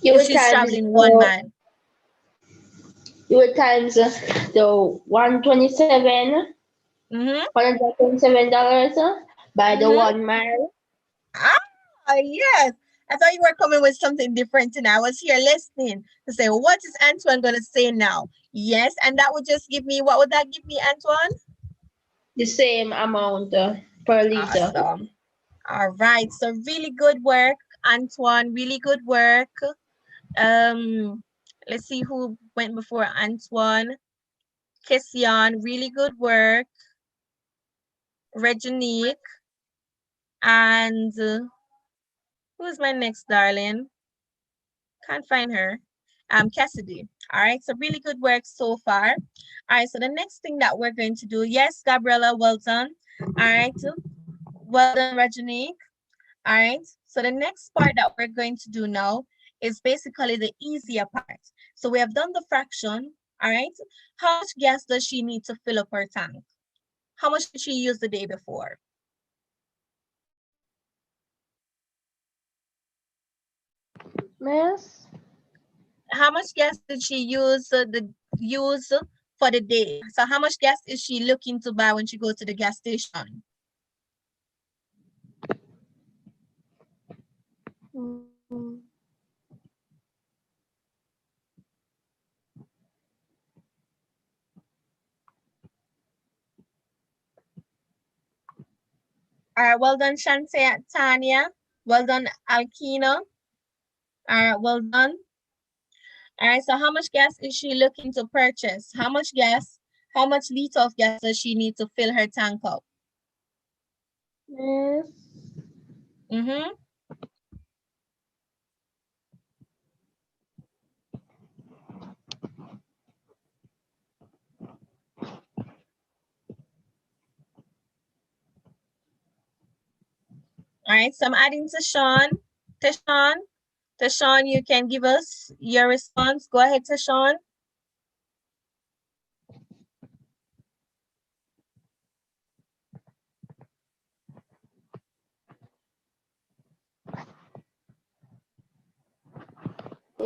You if would she's times traveling 1 mile? you would times the 127 $127 by the 1 mile. Yes. I thought you were coming with something different, and I was here listening to say, what is Antoine going to say now? Yes, and that would just give me, what would that give me, Antoine? The same amount per liter. Awesome. All right. So really good work, Antoine. Really good work. Let's see who went before Antoine. Kissian, really good work. Reginique. And who's my next darling? Can't find her. Cassidy. All right, so really good work so far. All right, so the next thing that we're going to do, yes, Gabriella, well done. All right, well done, Reginique. All right, so the next part that we're going to do now is basically the easier part. So we have done the fraction. All right, how much gas does she need to fill up her tank? How much did she use the day before? Miss? how much gas did she use for the day? So how much gas is she looking to buy when she goes to the gas station? All right, well done, Shante, Tanya. Well done, Alkina. All right, well done. All right, so how much gas is she looking to purchase? How much liter of gas does she need to fill her tank up? Miss, Mm-hmm. All right, so I'm adding to Sean. Tashawn, you can give us your response. Go ahead, Tashawn.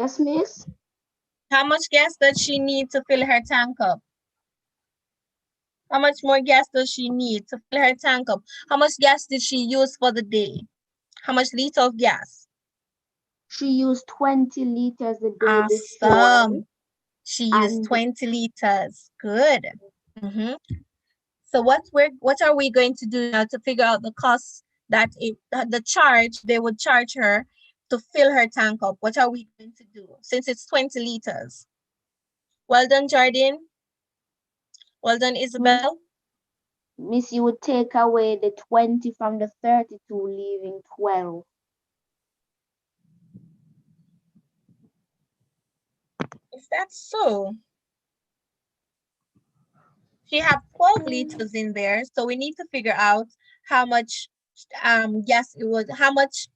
yes, miss. How much gas does she need to fill her tank up? How much more gas does she need to fill her tank up? How much gas did she use for the day? How much liter of gas? She used 20 liters the day before, Awesome. She used and 20 liters. Good. So what are we going to do now to figure out the cost that the charge they would charge her to fill her tank up? What are we going to do since it's 20 liters? Well done, Jordan. Well done, Isabel. miss, you would take away the 20 from the 32, leaving 12. Is that so? She have 12 liters in there, so we need to figure out how much gas it was, how much.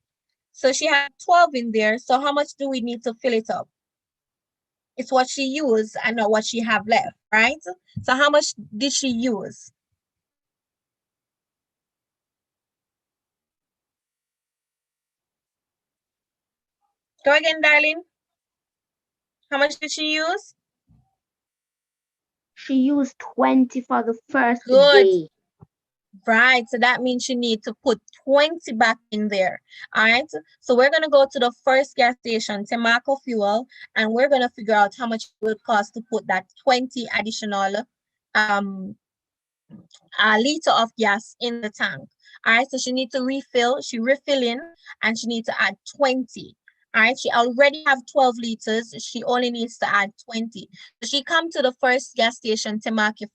So she had 12 in there, so how much do we need to fill it up? It's what she used and not what she have left, right? So how much did she use? Go again, darling. How much did she use? She used 20 for the first Good. day. Right, so that means you need to put 20 back in there. All right, so we're going to go to the first gas station, Temaco Fuel, and we're going to figure out how much it would cost to put that 20 additional a liter of gas in the tank. All right, so she needs to refill. She refilling, and she needs to add 20. All right, she already have 12 liters. She only needs to add 20. So she come to the first gas station, Temaco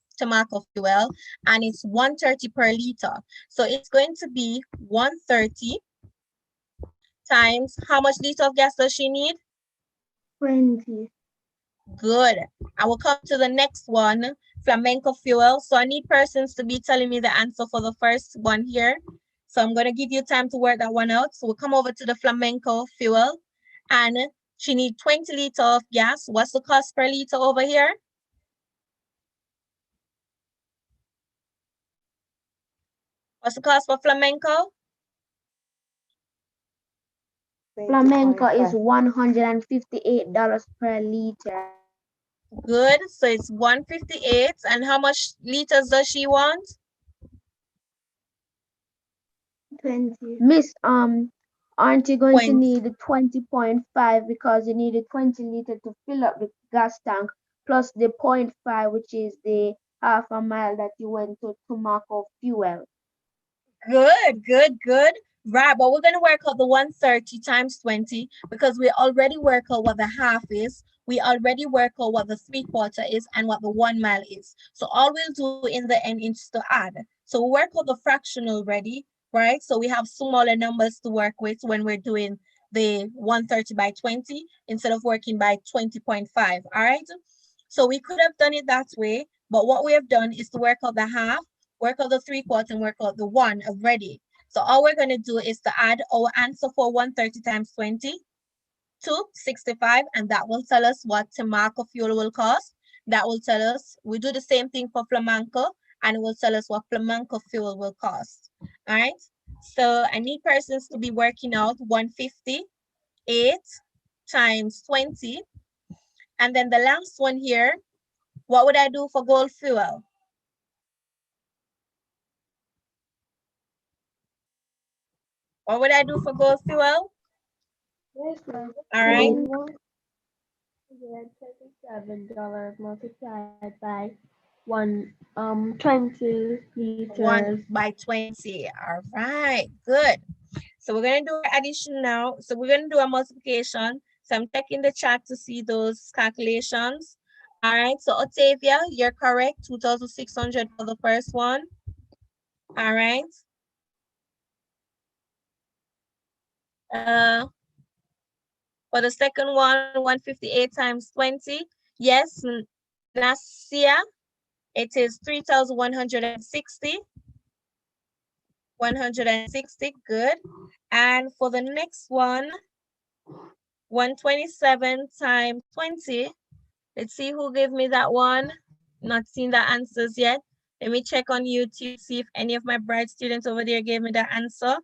Fuel, and it's 130 per liter. So it's going to be 130 times how much liter of gas does she need? 20. Good. I will come to the next one, Flamenco Fuel. So I need persons to be telling me the answer for the first one here. So I'm going to give you time to work that one out. So we'll come over to the Flamenco Fuel, and she need 20 liters of gas. What's the cost per liter over here? What's the cost for Flamenco? Flamenco is $158 per liter. Good. So it's 158. And how much liters does she want? 20. Miss, aren't you going to 20. need 20.5 because you need a 20 liter to fill up the gas tank plus the 0.5, which is the half a mile that you went to Marco Fuel. Good. Right, but we're going to work out the 130 times 20 because we already work out what the half is. We already work out what the 3/4 is and what the 1 mile is. So all we'll do in the end is to add. So we work out the fraction already, right? So we have smaller numbers to work with when we're doing the 130 by 20 instead of working by 20.5, all right? So we could have done it that way, but what we have done is to work out the half, work out the 3/4, and work out the 1 already. So all we're going to do is to add our answer for 130 times 20 to 65, and that will tell us what Temaco Fuel will cost. That will tell us, we do the same thing for Flamenco, and it will tell us what Flamenco Fuel will cost. All right, so I need persons to be working out 158 times 20 And then the last one here, what would I do for gold fuel? What would I do for gold fuel? All right. $137 multiplied by 20 1 liters. by 20. All right, good. So we're going to do addition now. So we're going to do a multiplication. So I'm checking the chat to see those calculations. All right, so Octavia, you're correct. 2,600 for the first one. All right. For the second one, 158 times 20. Yes, Nasia, it is 3,160. 160, good. And for the next one, 127 times 20. Let's see who gave me that one. Not seen the answers yet. Let me check on YouTube, see if any of my bright students over there gave me the answer.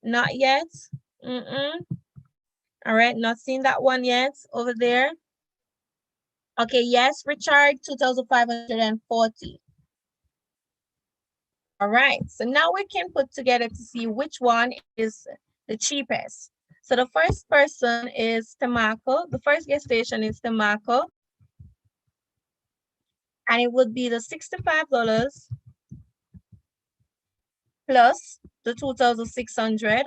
Not yet. All right, not seen that one yet over there. Okay, yes, Richard, 2,540. All right, so now we can put together to see which one is the cheapest. So the first person is Tamaco. The first gas station is Tamaco. And it would be the $65 plus the 2,600.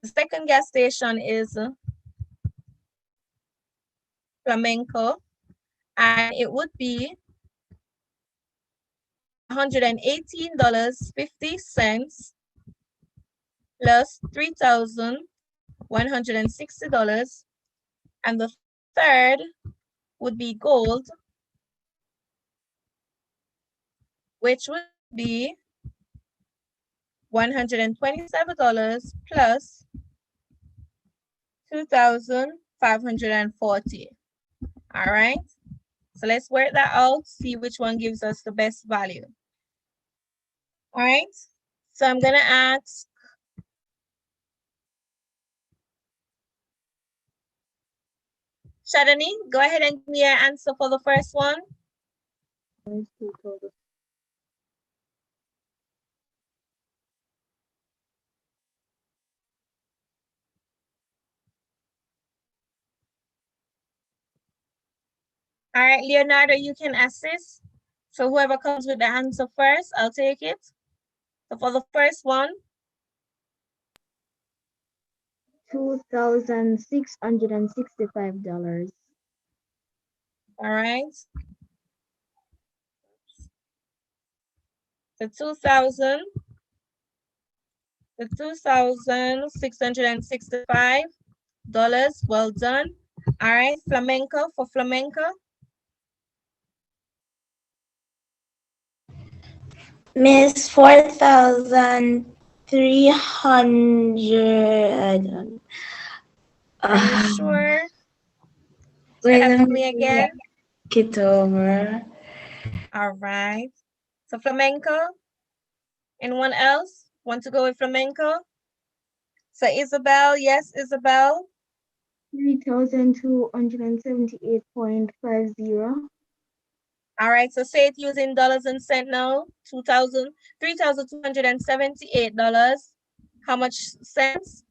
The second gas station is Flamenco, and it would be $118.50 plus $3,160. And the third would be gold, which would be $127 plus 2,540. All right. So let's work that out, see which one gives us the best value. All right. So I'm going to ask Shadani, go ahead and give me your answer for the first one. All right, Leonardo, you can assist. So whoever comes with the answer first, I'll take it. So for the first one, $2,665. all right. The 2,665. Well done. All right, flamenco for flamenco. Miss 4,300. Are you sure? Wait, Tell let it me me again. get over. All right. So flamenco. Anyone else want to go with flamenco? So Isabel, yes, Isabel. 3,278.50. All right, so say it using dollars and cents now. $3,278. How much cents?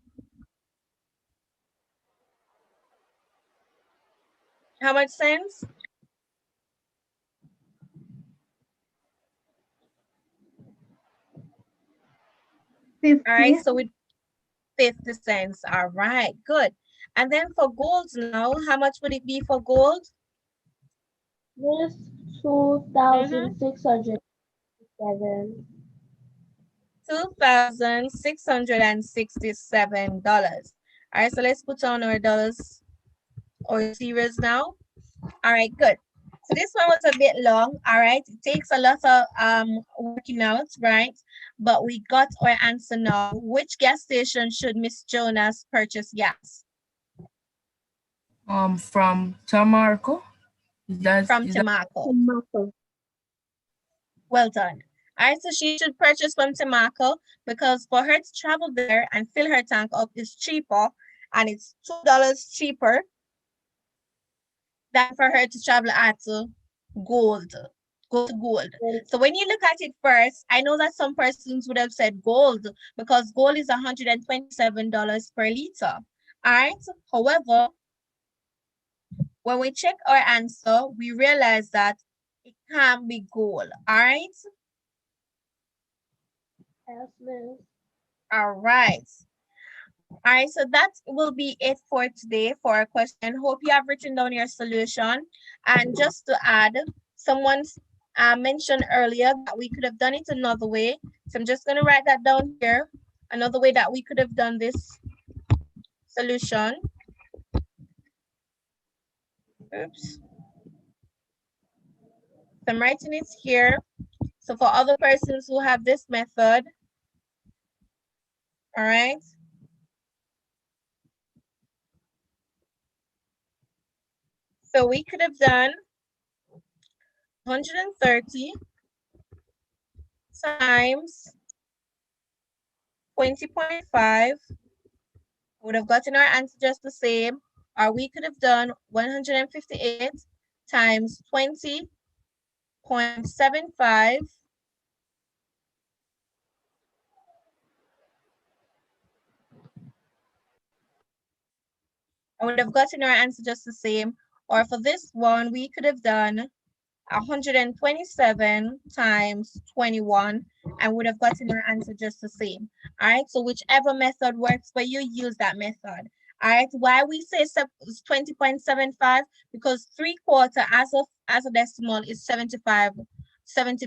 How much cents? 50. All right, so with 50 cents. All right, good. And then for gold now, how much would it be for gold? This 2,667. $2,667. All right, so let's put on our dollars or zeros now. All right, good. So this one was a bit long, all right? It takes a lot of working out, right? But we got our answer now. Which gas station should Miss Jonas purchase gas? From Tamarco. From Tamaco. Well done. All right, so she should purchase from Tamaco because for her to travel there and fill her tank up is cheaper and it's $2 cheaper than for her to travel at gold. Go to gold. So when you look at it first, I know that some persons would have said gold because gold is $127 per liter. All right. However, when we check our answer, we realize that it can be gold. All right. Yes, miss. All right. All right, so that will be it for today for our question. Hope you have written down your solution. And just to add, someone mentioned earlier that we could have done it another way. So I'm just going to write that down here. Another way that we could have done this solution. Oops. So I'm writing it here. So for other persons who have this method, all right. So we could have done 130 times 20.5. Would have gotten our answer just the same, or we could have done 158 times 20.75. I would have gotten our answer just the same. Or for this one, we could have done 127 times 21 and would have gotten our answer just the same. All right, so whichever method works for you, use that method. All right, why we say 20.75? Because 3/4 as a decimal is 75 cents,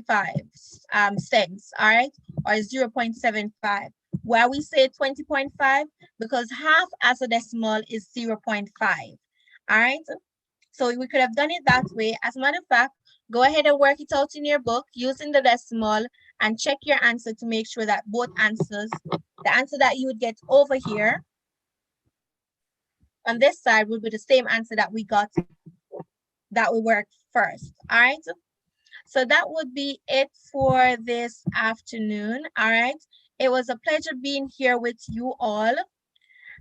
all right, or 0.75. Why we say 20.5? Because half as a decimal is 0.5. All right, so we could have done it that way. As a matter of fact, go ahead and work it out in your book using the decimal and check your answer to make sure that both answers, the answer that you would get over here on this side would be the same answer that we got, that we worked first. All right. So that would be it for this afternoon. All right. It was a pleasure being here with you all.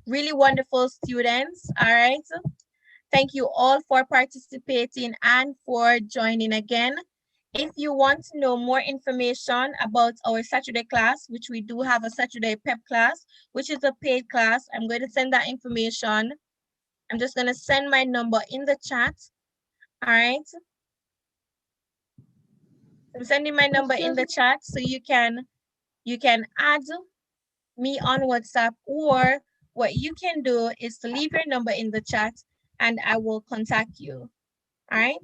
Really wonderful students. All right. Thank you all for participating and for joining again. If you want to know more information about our Saturday class, which we do have a Saturday PEP class, which is a paid class, I'm going to send that information. I'm just going to send my number in the chat. All right. I'm sending my number in the chat so you can add me on WhatsApp, or what you can do is to leave your number in the chat and I will contact you. All right.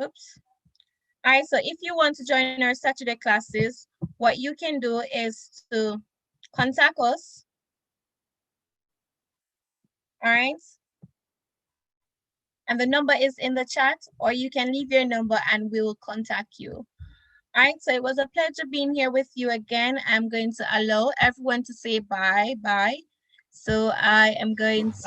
Oops. All right, so if you want to join our Saturday classes, what you can do is to contact us. All right. And the number is in the chat, or you can leave your number and we will contact you. All right, so it was a pleasure being here with you again. I'm going to allow everyone to say bye. So I am going to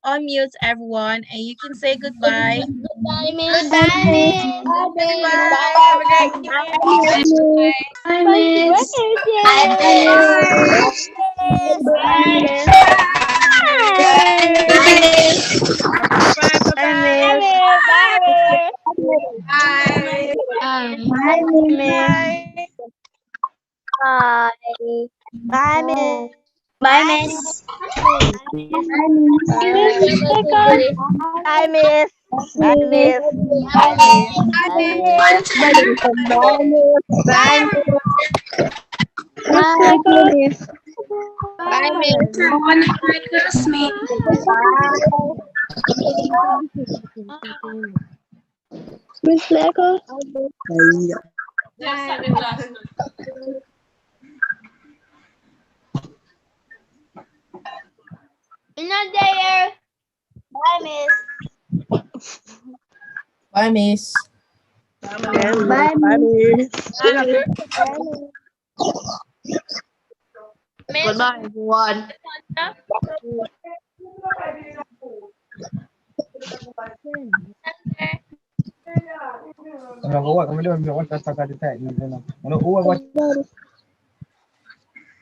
unmute everyone and you can say goodbye. Goodbye, Miss. Goodbye, Miss. Goodbye. Have a great day. Bye, Miss. Congratulations. Bye. Bye. Bye, Miss. Bye, Miss. Bye. Bye, Miss. Bye. Bye, Miss. Bye, Miss. Bye, Miss. Bye, Miss. Bye, Miss. Bye, Miss. Bye, Miss. Bye, Miss. Bye, Miss. Miss Leko? Bye. You're not there. Bye, Miss. Bye, miss. Bye, Miss. Miss. Goodbye, everyone.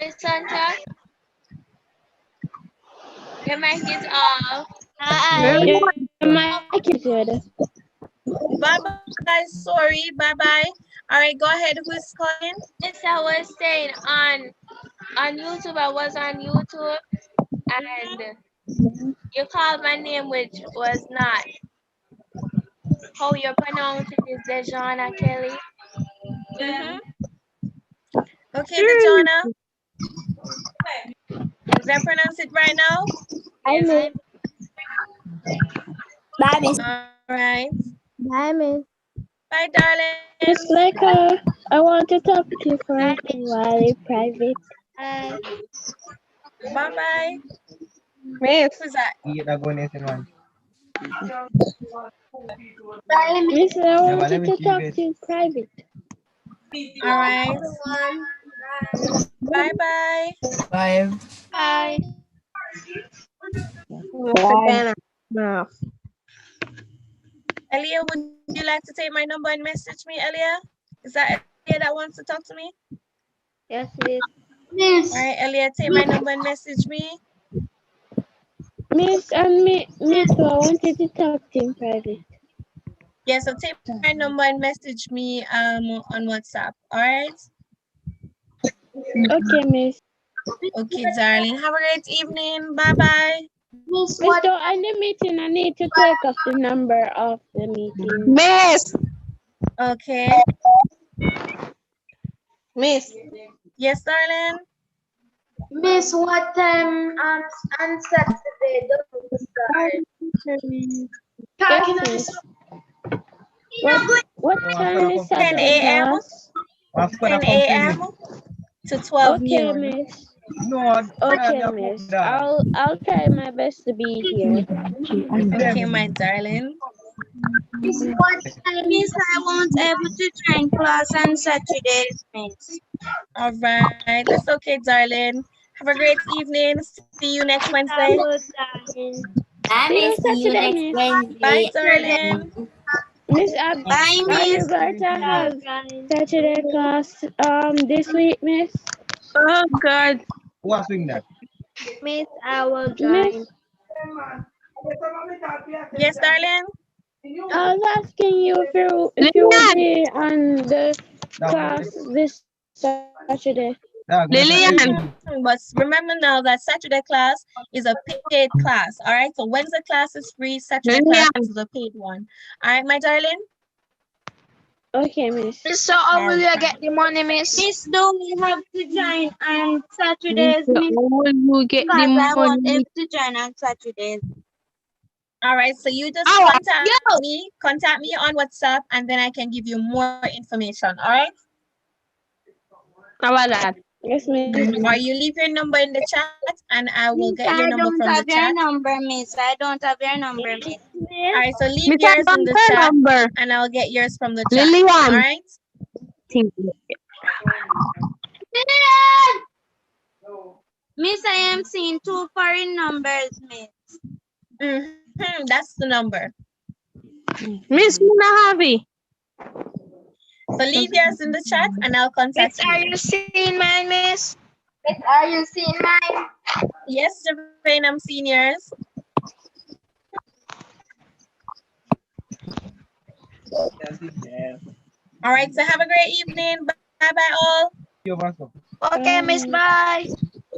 Miss Santa, your mic is off. Hi. Bye-bye. Sorry. Bye-bye. All right, go ahead. Who's calling? Miss, I was saying on YouTube, I was on YouTube and you called my name, which was not how you pronounce it is Dejana Kelly. Okay, Dejana. Did I pronounce it right now? Yes. Bye, Miss. All right. Bye, Miss. Bye, darling. Miss Laker, I want to talk to you for a while in private. Bye. Bye-bye. Miss. Who's that? Miss, I wanted to talk to you in private. All right. Bye-bye. Bye. Bye. No. Elia, would you like to take my number and message me, Elia? Is that Elia that wants to talk to me? Yes, Miss. All right, Elia, take my number and message me. Miss, and Miss, I wanted to talk to you in private. Yeah, so take my number and message me on WhatsApp. All right? Okay, Miss. Okay, darling. Have a great evening. Bye-bye. Miss, don't end the meeting. I need to take off the number of the meeting. Miss. Okay. Miss. Yes, darling. Miss, what time on Saturday do you start? Yes, Miss. What time is 10 Saturday a.m. class? 10 a.m. to 12 Okay, noon. Miss. Okay, Miss. I'll try my best to be here. Okay, my darling. Miss, what time? Miss, I won't able to join class on Saturdays, Miss. All right. That's okay, darling. Have a great evening. See you next Wednesday. Bye, Miss. See you Saturday, next Miss. Bye, Wednesday. darling. Miss, Bye, are you Miss. going to have Saturday class this week, Miss? Oh, God. Miss, Yes, darling. I was asking you if you would be on the class this Saturday. Lillian. But remember now that Saturday class is a paid class. All right. So Wednesday class is free. Saturday class Lillian. is a paid one. All right, my darling. Okay, Miss. Miss, so how will you get the money, Miss? Miss, do we have to join on Saturdays, Miss? How will you get the Because I won't money? able to join on Saturdays. All right. So you just Oh, contact me on WhatsApp, and then I can give you more information. All right. how about that? Yes, Miss. Or you leave your number in the chat, and I will Miss, get your I number don't from the have your chat. number, Miss. I don't have your number, Miss. All right. So leave Miss, I yours in don't the her chat, number. and I'll get yours from the chat. Lillian. All right. Miss, I am seeing 2 foreign numbers, Miss. That's the number. Miss Munahavi. So leave yours in the chat, and I'll contact Miss, are you. you seeing mine, Miss? Miss, are you seeing mine? Yes, Javane, I'm seniors. All right, so have a great evening. Bye-bye all. Okay, Miss, bye.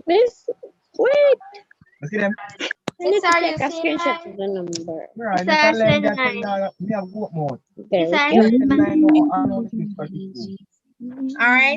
Miss, wait. I need Miss, to are you take a seeing screenshot mine? of the number. Miss, I said 9. There Miss, we I go. said 9. All right.